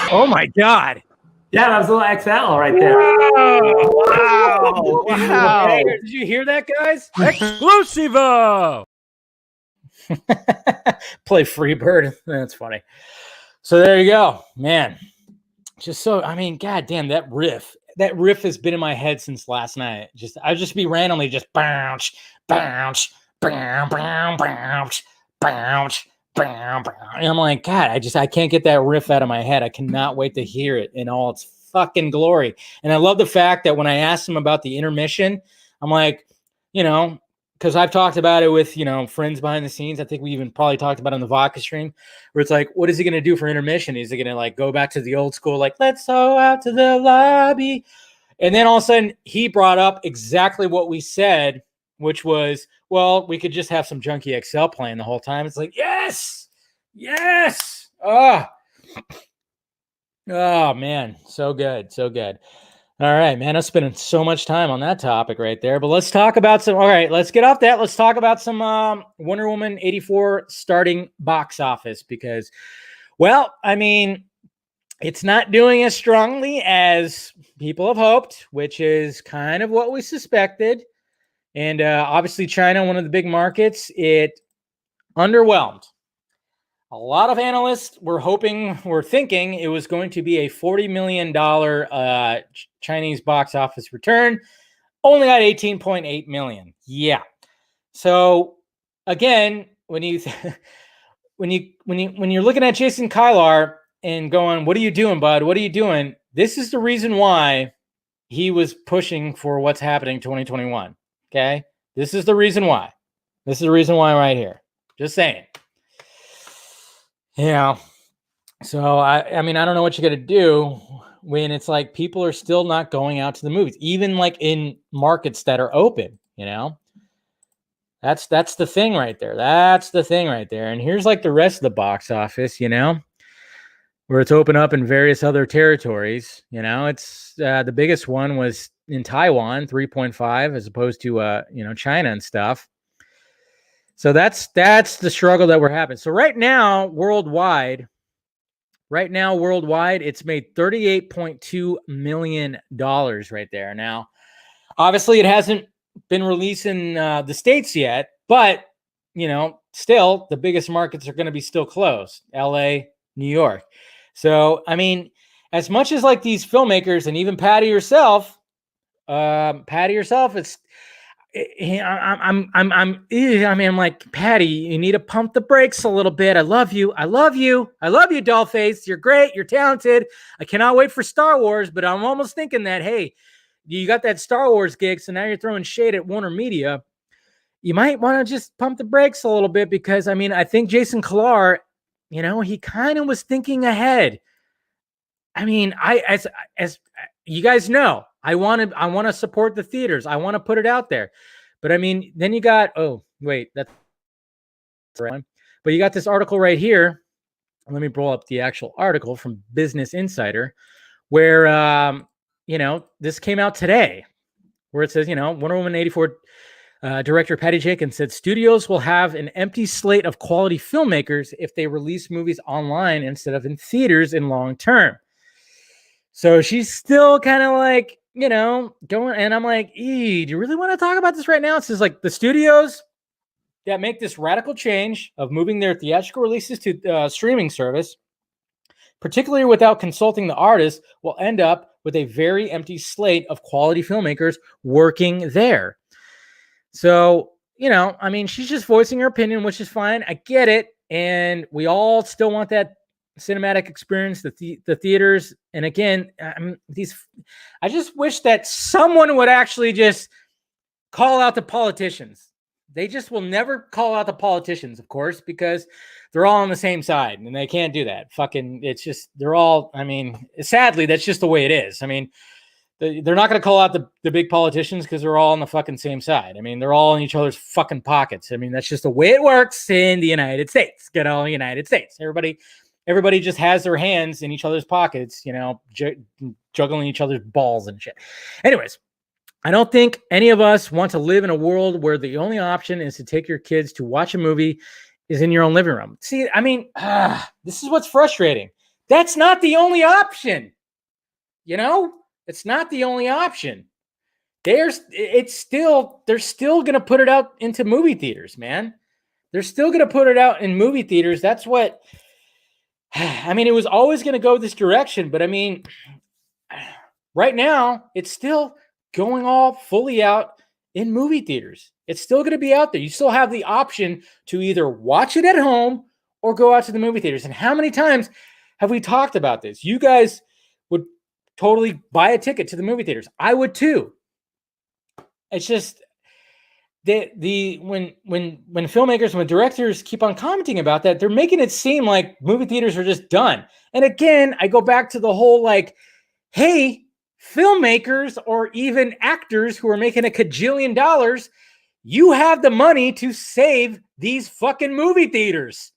Oh my God. Yeah, that was a little XL right there. Wow. Hey, did you hear that, guys? Exclusivo. Play Freebird. That's funny. So there you go, man. Just so, I mean, goddamn, that riff has been in my head since last night. I'd just be randomly just bounce, bounce, bounce, bounce, bounce, bounce, bounce. And I'm like, God, I can't get that riff out of my head. I cannot wait to hear it in all its fucking glory. And I love the fact that when I asked him about the intermission, I'm like, you know, because I've talked about it with, you know, friends behind the scenes. I think we even probably talked about it on the vodka stream, where it's like, what is he going to do for intermission? Is he going to like go back to the old school, like, let's go out to the lobby? And then all of a sudden he brought up exactly what we said, which was, well, we could just have some Junkie XL playing the whole time. It's like, yes. Oh man. So good. All right, man. I'm spending so much time on that topic right there, but let's talk about all right, let's get off that. Let's talk about some Wonder Woman 84 starting box office, because, well, I mean, it's not doing as strongly as people have hoped, which is kind of what we suspected. And obviously China, one of the big markets, it underwhelmed. A lot of analysts were thinking it was going to be a $40 million Chinese box office return. Only got 18.8 million. Yeah. So again, when you're looking at Jason Kylar and going, "What are you doing, bud? What are you doing?" This is the reason why he was pushing for what's happening 2021. Okay, this is the reason why. This is the reason why right here. Just saying. Yeah. So I mean, I don't know what you're gonna do when it's like people are still not going out to the movies, even like in markets that are open. That's the thing right there. That's the thing right there. And here's like the rest of the box office, where it's open up in various other territories. It's the biggest one was in Taiwan, 3.5, as opposed to China and stuff. So that's the struggle that we're having. So right now, worldwide, it's made $38.2 million right there. Now, obviously, it hasn't been released in the States yet, but still the biggest markets are going to be still closed: LA, New York. So I mean, as much as like these filmmakers and even Patty yourself, it's I'm like, Patty, you need to pump the brakes a little bit. I love you, Dollface. You're great, you're talented. I cannot wait for Star Wars, but I'm almost thinking that, hey, you got that Star Wars gig, so now you're throwing shade at Warner Media. You might want to just pump the brakes a little bit, because I mean, I think Jason Kilar, he kind of was thinking ahead. I mean, as you guys know, I want to support the theaters. I want to put it out there. But I mean, then you got, oh, wait, that's right. But you got this article right here. Let me pull up the actual article from Business Insider, where this came out today, where it says, Wonder Woman 84 director Patty Jenkins said studios will have an empty slate of quality filmmakers if they release movies online instead of in theaters in long term. So she's still kind of like, going, and I'm like, do you really want to talk about this right now? It says like the studios that make this radical change of moving their theatrical releases to streaming service, particularly without consulting the artists, will end up with a very empty slate of quality filmmakers working there. So, I mean, she's just voicing her opinion, which is fine. I get it. And we all still want that cinematic experience, the theaters. And again, I just wish that someone would actually just call out the politicians. They just will never call out the politicians, of course, because they're all on the same side and they can't do that. It's just, they're all, I mean, sadly, that's just the way it is. I mean, they're not going to call out the big politicians because they're all on the fucking same side. I mean, they're all in each other's fucking pockets. I mean, that's just the way it works in the United States. Good old United States. Everybody just has their hands in each other's pockets, juggling each other's balls and shit. Anyways, I don't think any of us want to live in a world where the only option is to take your kids to watch a movie is in your own living room. See, I mean, this is what's frustrating. That's not the only option. It's not the only option. They're still going to put it out into movie theaters, man. They're still going to put it out in movie theaters. That's what, I mean, it was always going to go this direction, but I mean, right now it's still going all fully out in movie theaters. It's still going to be out there. You still have the option to either watch it at home or go out to the movie theaters. And how many times have we talked about this? You guys would totally buy a ticket to the movie theaters. I would too. It's just when filmmakers, when directors keep on commenting about that, they're making it seem like movie theaters are just done. And again, I go back to the whole like, hey, filmmakers or even actors who are making $1 kajillion, you have the money to save these fucking movie theaters.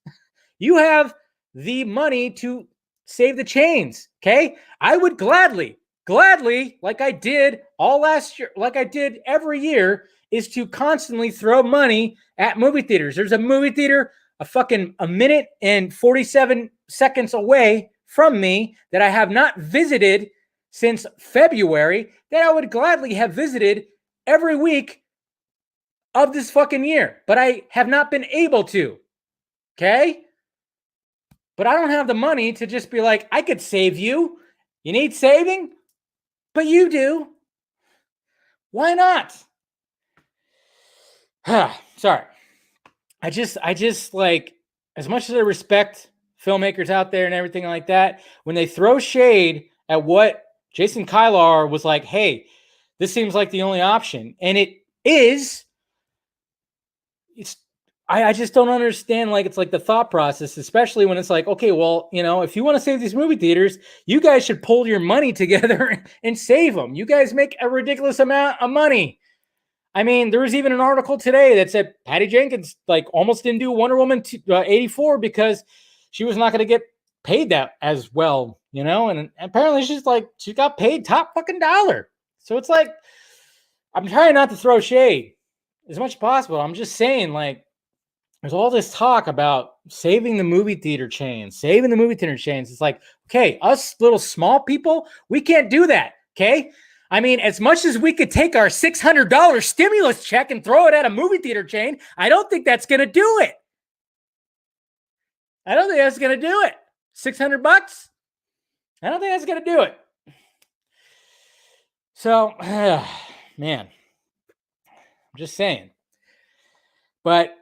You have the money to save the chains. Okay. I would gladly, like I did all last year, like I did every year, is to constantly throw money at movie theaters. There's a movie theater a minute and 47 seconds away from me that I have not visited since February, that I would gladly have visited every week of this fucking year, but I have not been able to. Okay? but I don't have the money to just be like, I could save you. You need saving? But you do. Why not? Sorry. I just like, as much as I respect filmmakers out there and everything like that, when they throw shade at what Jason Kylar was like, hey, this seems like the only option. And it is. I just don't understand. Like, it's like the thought process, especially when it's like, okay, well, you know, if you want to save these movie theaters, you guys should pull your money together and save them. You guys make a ridiculous amount of money. I mean, there was even an article today that said Patty Jenkins like almost didn't do Wonder Woman 84 because she was not going to get paid that as well, you know? And apparently she got paid top fucking dollar. So it's like, I'm trying not to throw shade as much as possible. I'm just saying, like, there's all this talk about saving the movie theater chains, It's like, okay, us little small people, we can't do that, okay? I mean, as much as we could take our $600 stimulus check and throw it at a movie theater chain, I don't think that's going to do it. I don't think that's going to do it. $600? I don't think that's going to do it. So, man, I'm just saying. But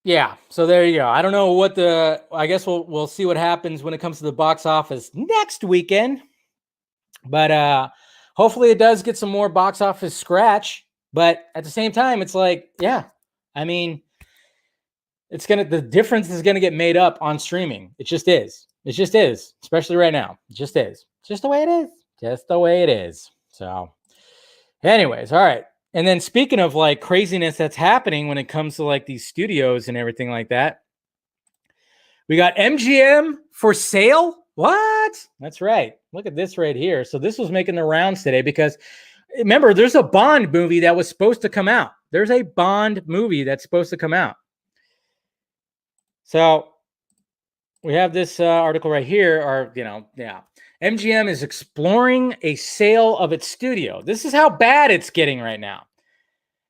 yeah, so there you go. I don't know what I guess we'll see what happens when it comes to the box office next weekend. But hopefully it does get some more box office scratch. But at the same time, it's like, yeah, I mean, the difference is gonna get made up on streaming. It just is. It just is, especially right now. It just is. Just the way it is. Just the way it is. So anyways, all right. And then speaking of like craziness that's happening when it comes to like these studios and everything like that, we got MGM for sale. What? That's right. Look at this right here. So this was making the rounds today because remember, there's a Bond movie that was supposed to come out. There's a Bond movie that's supposed to come out. So we have this article right here, or, you know, yeah. MGM is exploring a sale of its studio. This is how bad it's getting right now.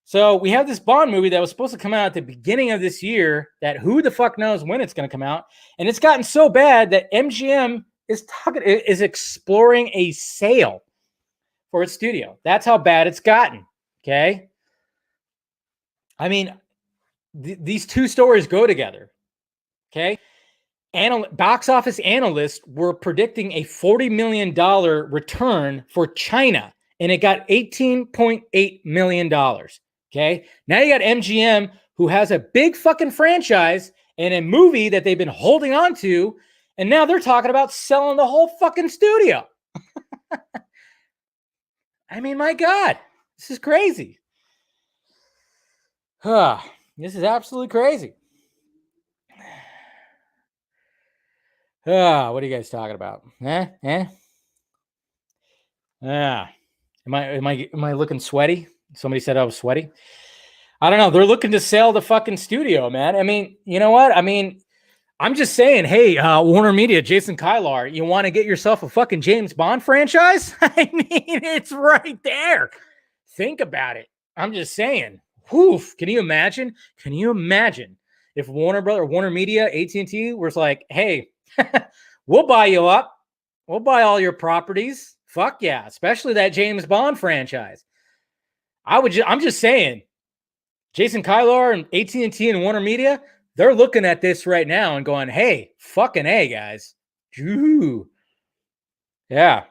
So we have this Bond movie that was supposed to come out at the beginning of this year that who the fuck knows when it's going to come out. And it's gotten so bad that MGM is exploring a sale for its studio. That's how bad it's gotten. Okay. I mean, these two stories go together. Okay. Box office analysts were predicting a $40 million return for China, and it got $18.8 million. Okay. Now you got MGM, who has a big fucking franchise and a movie that they've been holding on to, and now they're talking about selling the whole fucking studio. I mean, my God, this is crazy. This is absolutely crazy. What are you guys talking about? Am I looking sweaty? Somebody said I was sweaty. I don't know. They're looking to sell the fucking studio, man. I mean, you know what? I mean, I'm just saying, hey, Warner Media, Jason Kylar, you want to get yourself a fucking James Bond franchise? I mean, it's right there. Think about it. I'm just saying. Woof. Can you imagine? Can you imagine if Warner Media, AT&T was like, hey, we'll buy you up. We'll buy all your properties. Fuck yeah. Especially that James Bond franchise. I'm just saying, Jason Kylar and AT&T and Warner Media, they're looking at this right now and going, hey, fucking A, guys. Ooh. Yeah.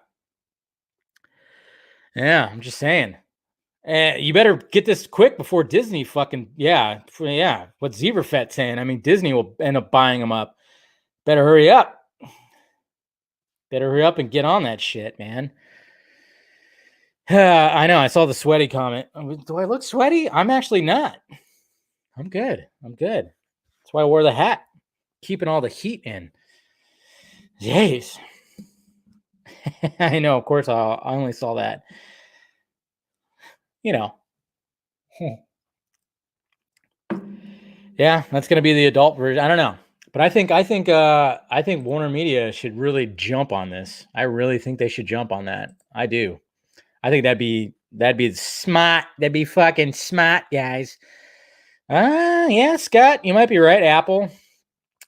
Yeah, I'm just saying. You better get this quick before Disney fucking, yeah. What Zeverfet's saying. I mean, Disney will end up buying them up. Better hurry up. Better hurry up and get on that shit, man. I know. I saw the sweaty comment. Do I look sweaty? I'm actually not. I'm good. That's why I wore the hat. Keeping all the heat in. Jeez. I know. Of course, I only saw that. You know. Yeah, that's going to be the adult version. I don't know. But I think Warner Media should really jump on this. I really think they should jump on that. I do. I think that'd be smart. That'd be fucking smart, guys. Yeah, Scott, you might be right. Apple.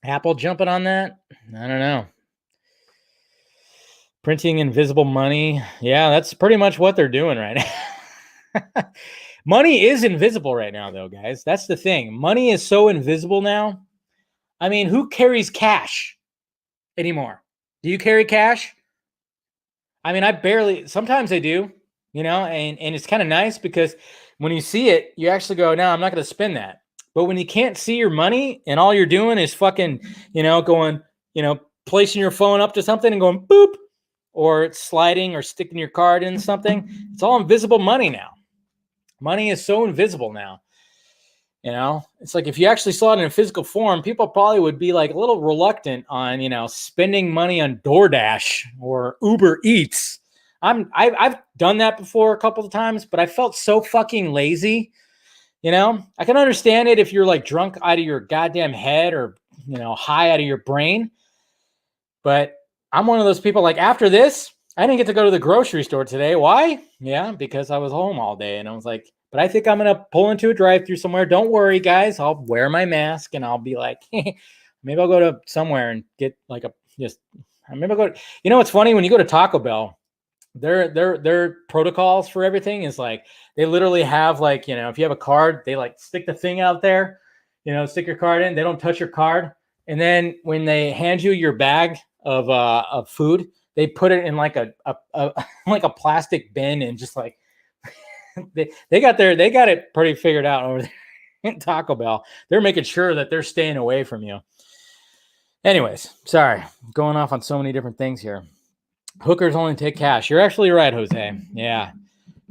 Apple jumping on that? I don't know. Printing invisible money. Yeah, that's pretty much what they're doing right now. Money is invisible right now, though, guys. That's the thing. Money is so invisible now. I mean, who carries cash anymore? Do you carry cash? I mean, I barely, sometimes I do, and it's kind of nice because when you see it, you actually go, no, I'm not going to spend that. But when you can't see your money and all you're doing is fucking, going, placing your phone up to something and going boop, or it's sliding or sticking your card in something, it's all invisible money now. Money is so invisible now. It's like if you actually saw it in a physical form, people probably would be like a little reluctant on, spending money on DoorDash or Uber Eats. I've done that before a couple of times, but I felt so fucking lazy. I can understand it if you're like drunk out of your goddamn head or, high out of your brain. But I'm one of those people like after this, I didn't get to go to the grocery store today. Why? Yeah, because I was home all day and I was like, but I think I'm going to pull into a drive-thru somewhere. Don't worry, guys. I'll wear my mask and I'll be like, maybe I'll go to somewhere and get like maybe I'll go. What's funny? When you go to Taco Bell, their protocols for everything is like, they literally have like, if you have a card, they like stick the thing out there, stick your card in. They don't touch your card. And then when they hand you your bag of food, they put it in like a like a plastic bin and just like, they got it pretty figured out over there in Taco Bell. They're making sure that they're staying away from you. Anyways, sorry, going off on so many different things here. Hookers only take cash. You're actually right, Jose. Yeah,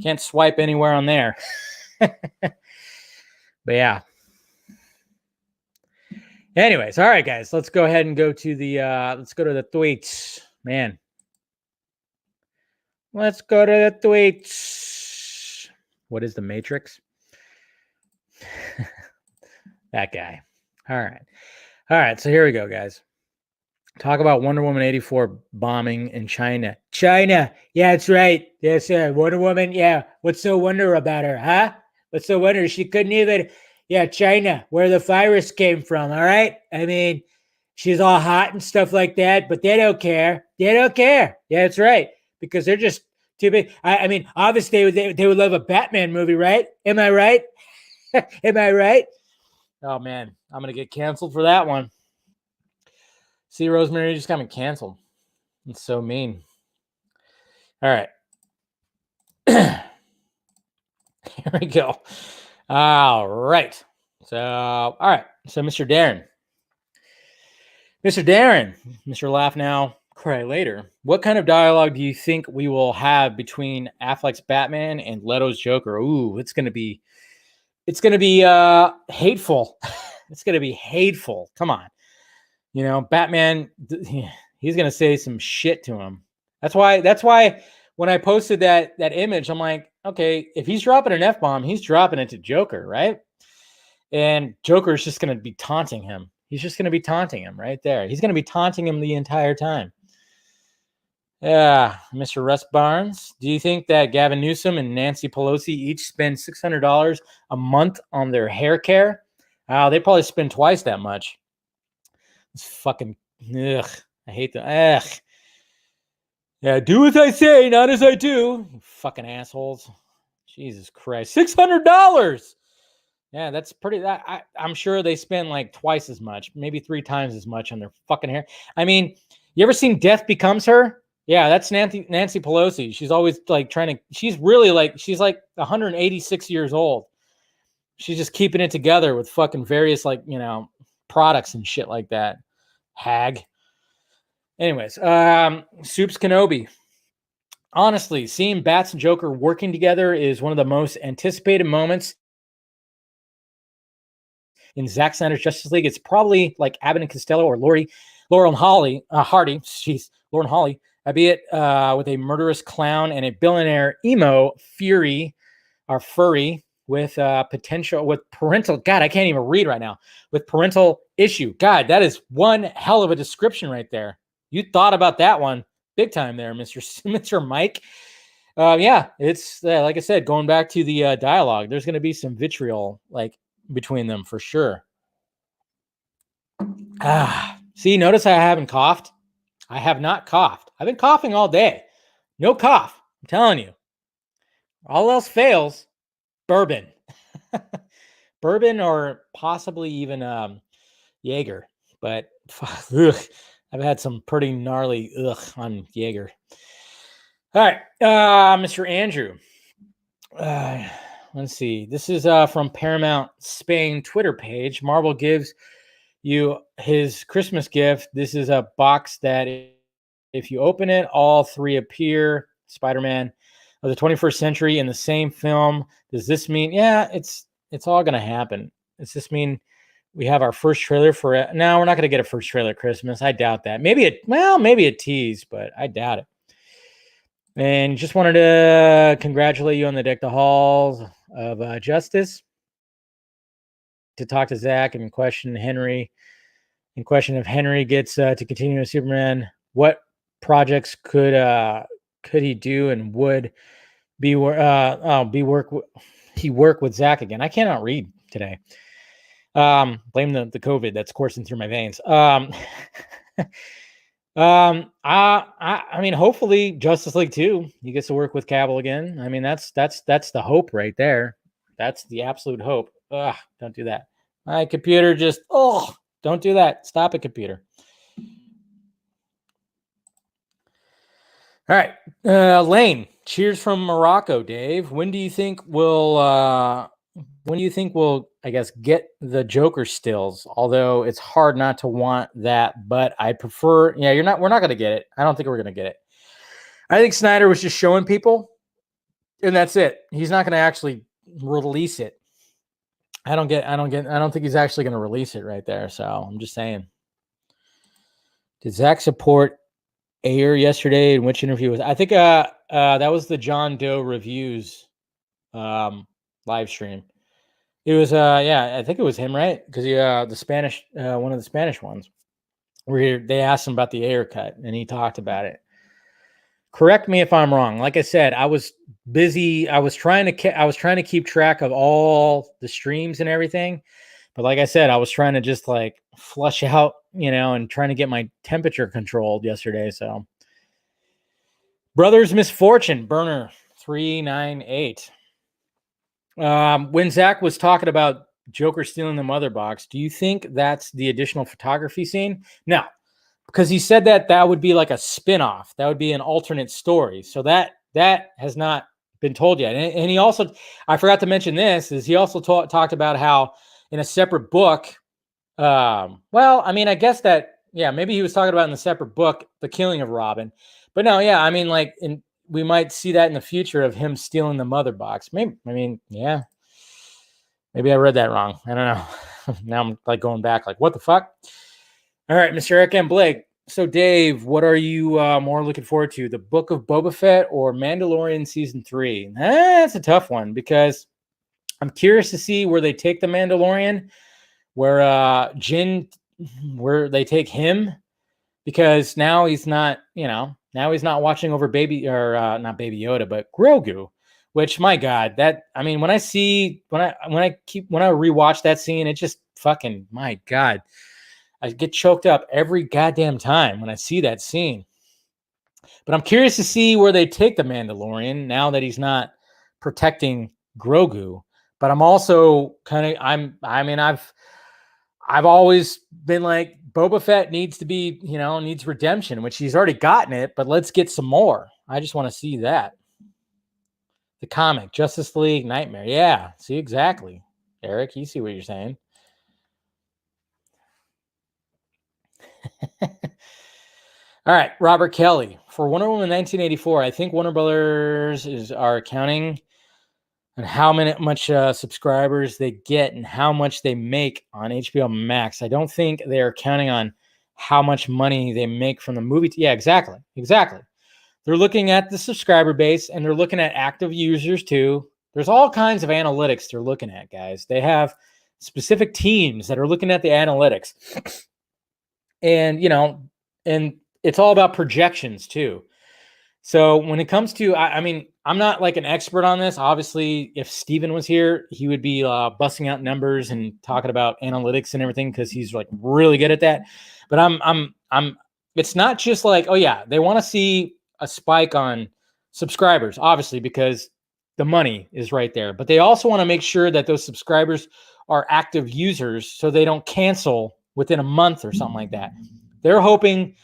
can't swipe anywhere on there. But yeah. Anyways, all right, guys, let's go ahead and go to the tweets, man. Let's go to the tweets. What is the Matrix? That guy. All right. So here we go, guys. Talk about Wonder Woman 84 bombing in China. China. Yeah, that's right. Yes, Wonder Woman. Yeah. What's so wonder about her, huh? What's so wonder? She couldn't even. Yeah, China, where the virus came from. All right. I mean, she's all hot and stuff like that, but they don't care. They don't care. Yeah, that's right. Because they're just too big. I mean, obviously they would love a Batman movie, right? Am I right? Am I right? Oh man, I'm gonna get canceled for that one. See, Rosemary just got me canceled. It's so mean. All right. Here we go. All right. So, all right. So, Mr. Darren, Mr. Laugh Now, Cry Later. What kind of dialogue do you think we will have between Affleck's Batman and Leto's Joker? Ooh, it's gonna be hateful. It's gonna be hateful. Come on, Batman. He's gonna say some shit to him. That's why when I posted that image, I'm like, okay, if he's dropping an F-bomb, he's dropping it to Joker, right? And Joker is just gonna be taunting him. He's just gonna be taunting him right there. He's gonna be taunting him the entire time. Yeah, Mr. Russ Barnes, do you think that Gavin Newsom and Nancy Pelosi each spend $600 a month on their hair care? They probably spend twice that much. It's fucking, ugh, I hate the, ugh. Yeah, do as I say, not as I do. You fucking assholes. Jesus Christ. $600! Yeah, that's pretty, I'm sure they spend like twice as much, maybe 3 times as much on their fucking hair. I mean, you ever seen Death Becomes Her? Yeah, that's Nancy Pelosi. She's always like she's really like, she's like 186 years old. She's just keeping it together with fucking various like, products and shit like that. Hag. Anyways, Soups Kenobi. Honestly, seeing Bats and Joker working together is one of the most anticipated moments in Zack Snyder's Justice League. It's probably like Abbott and Costello or Laurel Hardy. Lauren Holly. Albeit with a murderous clown and a billionaire emo furry with parental, God, I can't even read right now, with parental issue. God, that is one hell of a description right there. You thought about that one big time there, Mr. Mike. Yeah, it's like I said, going back to the dialogue, there's going to be some vitriol like between them for sure. See, notice I haven't coughed. I have not coughed. I've been coughing all day. No cough. I'm telling you. All else fails, bourbon. Bourbon or possibly even Jaeger. But ugh, I've had some pretty gnarly on Jaeger. All right, Mr. Andrew. Let's see. This is from Paramount Spain Twitter page. Marvel gives you his Christmas gift. This is a box that if you open it, all three appear. Spider-Man of the 21st century in the same film. Does this mean, yeah, it's all going to happen. Does this mean we have our first trailer for it? No, we're not going to get a first trailer Christmas. I doubt that. Maybe a tease, but I doubt it. And just wanted to congratulate you on the Deck the Halls of Justice. To talk to Zach and question Henry. In question if Henry gets to continue with Superman, what projects could he do and would he work with Zach again? I cannot read today. Blame the COVID that's coursing through my veins. I mean, hopefully Justice League 2, he gets to work with Cavill again. I mean, that's the hope right there. That's the absolute hope. Ugh, don't do that. My computer just, don't do that. Stop it, computer. All right. Lane, cheers from Morocco, Dave. When do you think we'll, I guess, get the Joker stills? Although it's hard not to want that, but I prefer, we're not going to get it. I don't think we're going to get it. I think Snyder was just showing people, and that's it. He's not going to actually release it. I don't think he's actually going to release it right there. So I'm just saying. Did Zach support Ayer yesterday? In which interview was? I think that was the John Doe reviews live stream. It was I think it was him, right? Because the Spanish one of the Spanish ones where they asked him about the Ayer cut and he talked about it. Correct me if I'm wrong. Like I said, I was busy. I was trying to keep track of all the streams and everything. But like I said, I was trying to just like flush out, and trying to get my temperature controlled yesterday. So Brothers Misfortune, Burner 398. When Zach was talking about Joker stealing the mother box, do you think that's the additional photography scene? No, because he said that would be like a spin-off. That would be an alternate story. So that has not been told yet. And he also, I forgot to mention this, is he also talked about how in a separate book, I guess that, maybe he was talking about in the separate book, the killing of Robin. But no, we might see that in the future of him stealing the mother box. Maybe I read that wrong. I don't know. Now I'm like going back, like, what the fuck? All right, Mr. Eric M. Blake. So, Dave, what are you more looking forward to? The Book of Boba Fett or Mandalorian Season 3? That's a tough one because I'm curious to see where they take the Mandalorian, where they take him, because now he's not, now he's not watching over not Baby Yoda, but Grogu, which, my God, when I rewatch that scene, it just fucking, my God, I get choked up every goddamn time when I see that scene. But I'm curious to see where they take the Mandalorian now that he's not protecting Grogu. But I'm also I've always been like, Boba Fett needs to be, needs redemption, which he's already gotten it, but let's get some more. I just want to see that. The comic, Justice League Nightmare. Yeah, see, exactly. Eric, you see what you're saying. All right, Robert Kelly. For Wonder Woman 1984, I think Warner Brothers are accounting on how much subscribers they get and how much they make on HBO Max. I don't think they're counting on how much money they make from the movie. Yeah, exactly. They're looking at the subscriber base and they're looking at active users too. There's all kinds of analytics they're looking at, guys. They have specific teams that are looking at the analytics. And, and it's all about projections too. So when it comes to, I'm not like an expert on this. Obviously, if Steven was here, he would be busting out numbers and talking about analytics and everything because he's like really good at that. But I'm. It's not just like, oh yeah, they want to see a spike on subscribers, obviously, because the money is right there. But they also want to make sure that those subscribers are active users so they don't cancel within a month or something like that. They're hoping,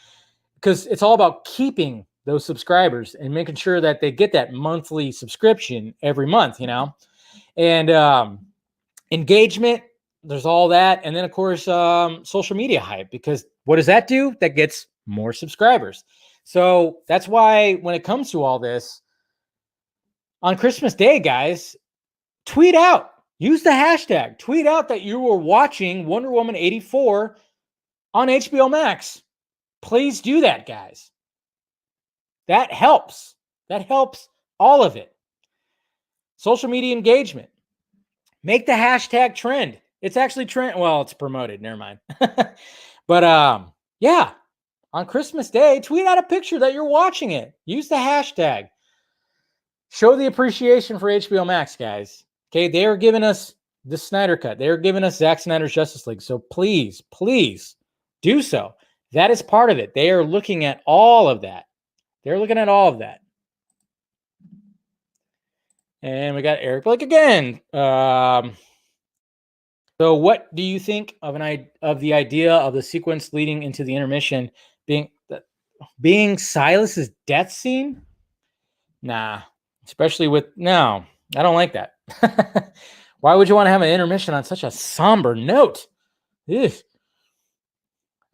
because it's all about keeping those subscribers and making sure that they get that monthly subscription every month, and engagement, there's all that. And then of course, social media hype, because what does that do? That gets more subscribers. So that's why when it comes to all this on Christmas Day, guys, tweet out, use the hashtag, tweet out that you were watching Wonder Woman 84 on HBO Max. Please do that, guys. That helps. That helps all of it. Social media engagement. Make the hashtag trend. It's actually trend. Well, it's promoted. Never mind. But yeah, on Christmas Day, tweet out a picture that you're watching it. Use the hashtag. Show the appreciation for HBO Max, guys. Okay, they are giving us the Snyder Cut. They are giving us Zack Snyder's Justice League. So please, please do so. That is part of it. They are looking at all of that. They're looking at all of that. And we got Eric Blake again. So what do you think of the idea of the sequence leading into the intermission being Silas's death scene? Nah, especially no, I don't like that. Why would you want to have an intermission on such a somber note? Ugh.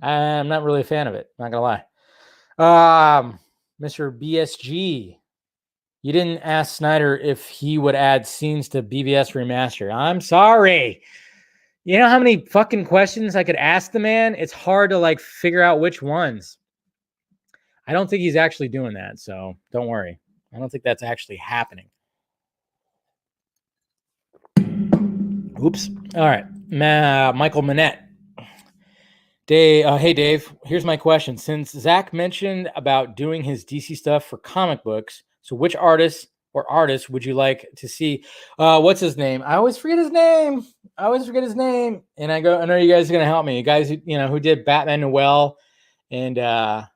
I'm not really a fan of it. Not gonna lie. Mr. BSG, you didn't ask Snyder if he would add scenes to BvS Remaster. I'm sorry. You know how many fucking questions I could ask the man? It's hard to like figure out which ones. I don't think he's actually doing that, so don't worry. I don't think that's actually happening. Oops. All right. Michael Manette. Hey, Dave, here's my question. Since Zach mentioned about doing his DC stuff for comic books, so which artists would you like to see? What's his name? I always forget his name. And I know you guys are going to help me. You guys, who did Batman Noel. And yeah,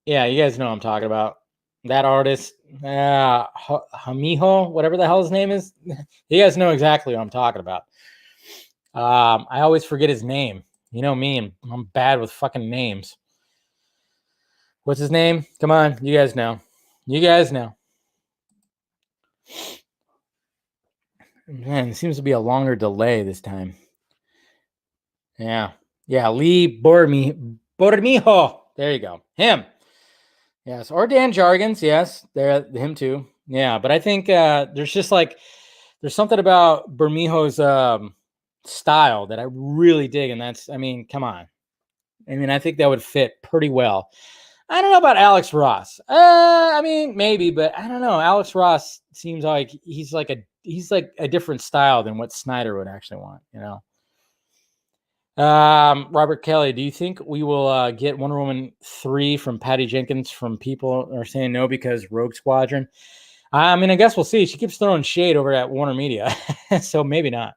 you guys know what I'm talking about. That artist, Hamijo, whatever the hell his name is. You guys know exactly what I'm talking about. I always forget his name. You know me, I'm bad with fucking names. What's his name? Come on, you guys know. Man, it seems to be a longer delay this time. Yeah, Lee Bormijo. There you go. Him. Yes, or Dan Jargens. Yes, him too. Yeah, but I think there's something about Bormijo's style that I really dig, and come on. I think that would fit pretty well. I don't know about Alex Ross. Maybe, but I don't know. Alex Ross seems like he's like a different style than what Snyder would actually want, Robert Kelly, do you think we will get Wonder Woman 3 from Patty Jenkins from people are saying no because Rogue Squadron? I guess we'll see. She keeps throwing shade over at Warner Media, so maybe not.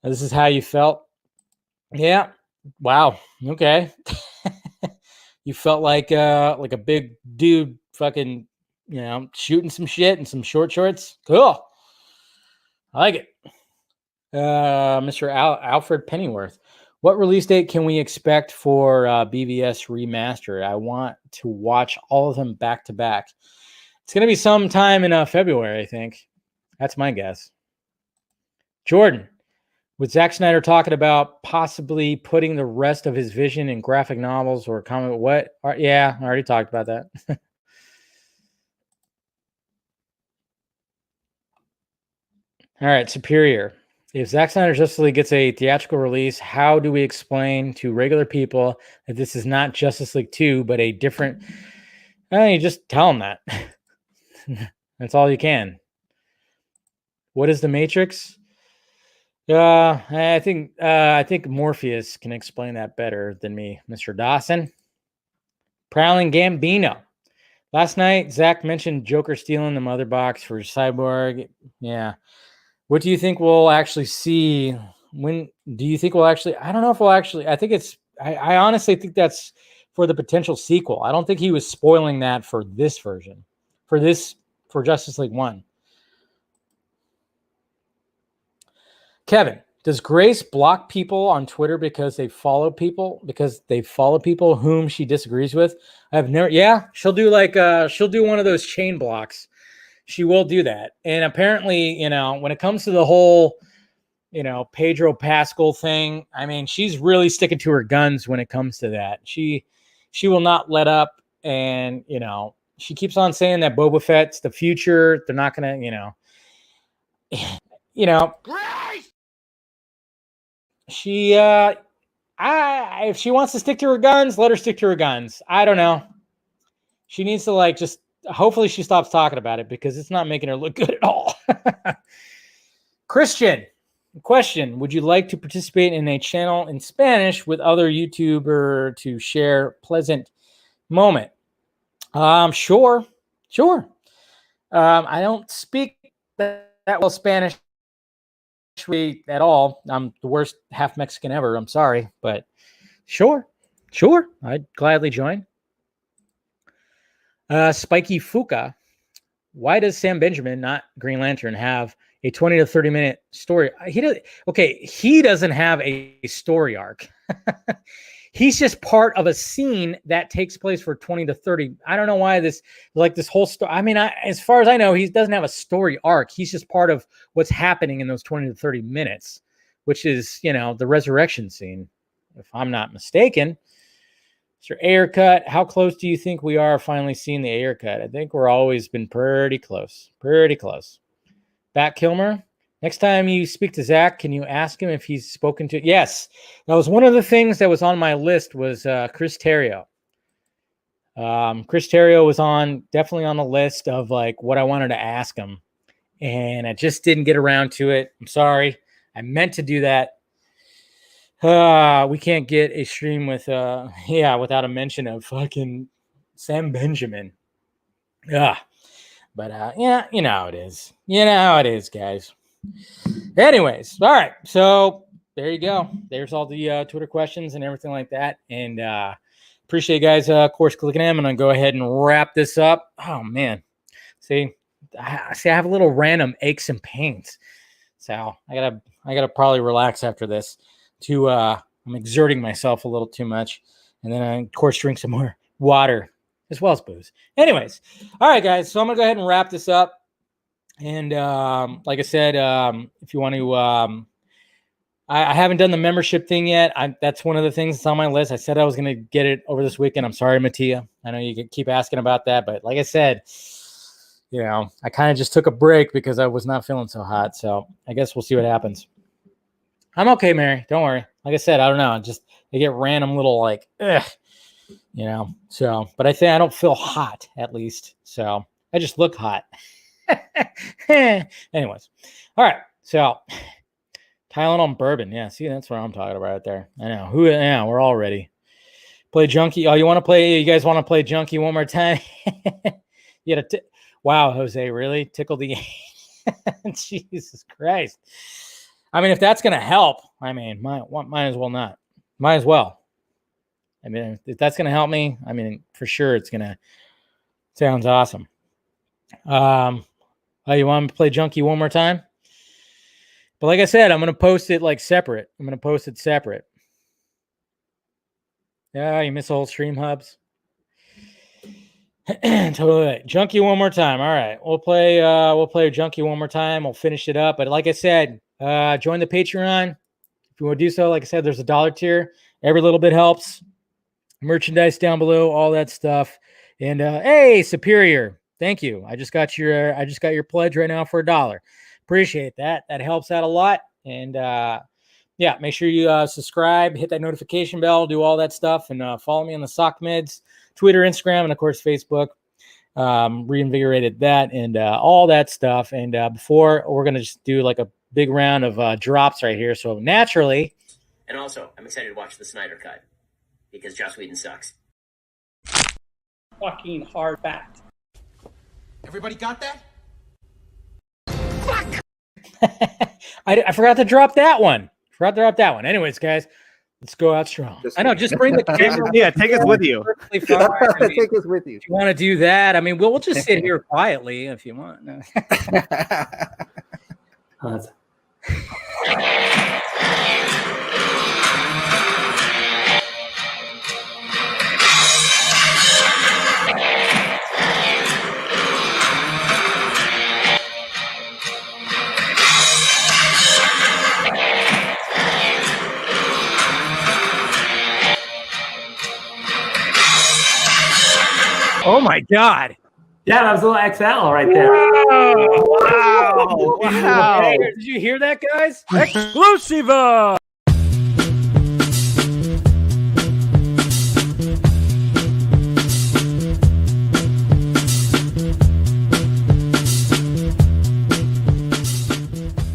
This is how you felt? Yeah. Wow. Okay. You felt like a big dude fucking, shooting some shit in some short shorts. Cool. I like it. Mr. Alfred Pennyworth. What release date can we expect for BvS Remaster? I want to watch all of them back to back. It's going to be sometime in February, I think. That's my guess. Jordan, with Zack Snyder talking about possibly putting the rest of his vision in graphic novels or comic. What? Yeah, I already talked about that. All right, Superior. If Zack Snyder's Justice League gets a theatrical release, how do we explain to regular people that this is not Justice League 2, but a different... you just tell them that. That's all you can. What is the Matrix? I think Morpheus can explain that better than me, Mr. Dawson. Prowling Gambino. Last night, Zach mentioned Joker stealing the mother box for Cyborg. Yeah. What do you think we'll actually see? When do you think we'll actually? I don't know if we'll actually. I think it's. I honestly think that's for the potential sequel. I don't think he was spoiling that for this version, for Justice League 1. Kevin, does Grace block people on Twitter because they follow people whom she disagrees with? I've never. Yeah, she'll do one of those chain blocks. She will do that. And apparently, when it comes to the whole, Pedro Pascal thing, I mean, she's really sticking to her guns when it comes to that. She will not let up. And, she keeps on saying that Boba Fett's the future. They're not going to, she, if she wants to stick to her guns, let her stick to her guns. I don't know. She needs to hopefully she stops talking about it because it's not making her look good at all. Christian, question. Would you like to participate in a channel in Spanish with other YouTuber to share pleasant moment? Sure. I don't speak that well Spanish at all. I'm the worst half Mexican ever. I'm sorry, but sure. I'd gladly join. Spiky Fuka, why does Sam Benjamin, not Green Lantern, have a 20 to 30 minute story? He doesn't have a story arc. He's just part of a scene that takes place for 20 to 30. I don't know why this whole story. I mean, as far as I know, he doesn't have a story arc. He's just part of what's happening in those 20 to 30 minutes, which is, the resurrection scene, if I'm not mistaken. Mr. Air Cut, how close do you think we are finally seeing the Air Cut? I think we're always been pretty close. Bat Kilmer, next time you speak to Zach, can you ask him if he's spoken to? Yes, that was one of the things that was on my list was Chris Terrio. Chris Terrio was definitely on the list of what I wanted to ask him, and I just didn't get around to it. I'm sorry. I meant to do that. We can't get a stream without a mention of fucking Sam Benjamin. But you know how it is. You know how it is, guys. Anyways, all right. So there you go. There's all the Twitter questions and everything like that. And appreciate you guys, of course, clicking in. I'm gonna go ahead and wrap this up. Oh man, see, I have a little random aches and pains. So I gotta probably relax after this. I'm exerting myself a little too much, and then I, of course, drink some more water as well as booze. Anyways, all right, guys. So I'm gonna go ahead and wrap this up. And like I said, if you want to, I haven't done the membership thing yet. That's one of the things that's on my list. I said I was gonna get it over this weekend. I'm sorry, Mattia. I know you keep asking about that, but like I said, I kind of just took a break because I was not feeling so hot. So I guess we'll see what happens. I'm okay, Mary. Don't worry. Like I said, I don't know. I get random little So, but I think I don't feel hot at least. So I just look hot. Anyways, all right. So Tylenol and bourbon. Yeah, see, that's what I'm talking about right there. I know. We're all ready. Play Junkie. Oh, you guys want to play Junkie one more time? Wow, Jose, really tickled the Jesus Christ. I mean, if that's going to help, I mean, might as well not. Might as well. I mean, if that's going to help me, I mean, for sure it's going to. Sounds awesome. You want to play Junkie one more time? But like I said, I'm going to post it separate. Yeah, you miss old stream hubs. Totally. Junkie one more time. All right. We'll play Junkie one more time. We'll finish it up. But like I said, join the Patreon. If you want to do so, like I said, there's a $1 tier. Every little bit helps. Merchandise down below, all that stuff. And hey, Superior, thank you. I just got your pledge right now for $1. Appreciate that. That helps out a lot. And yeah, make sure you subscribe, hit that notification bell, do all that stuff, and follow me on the Sock Mids, Twitter, Instagram, and of course Facebook. Reinvigorated that and all that stuff. And before we're gonna just do a big round of drops right here. So naturally, and also I'm excited to watch the Snyder Cut because Joss Whedon sucks. fucking hard fact. Everybody got that? I forgot to drop that one. Anyways, guys, let's go out strong. I know, just bring the camera. Yeah, take us with you. Perfectly fine. I mean, Take us with you. if you want to do that, I mean, we'll just sit here quietly if you want. No. Oh my God. Yeah, that was a little XL right there. Wow. Wow. Did you hear that, guys? Exclusiva.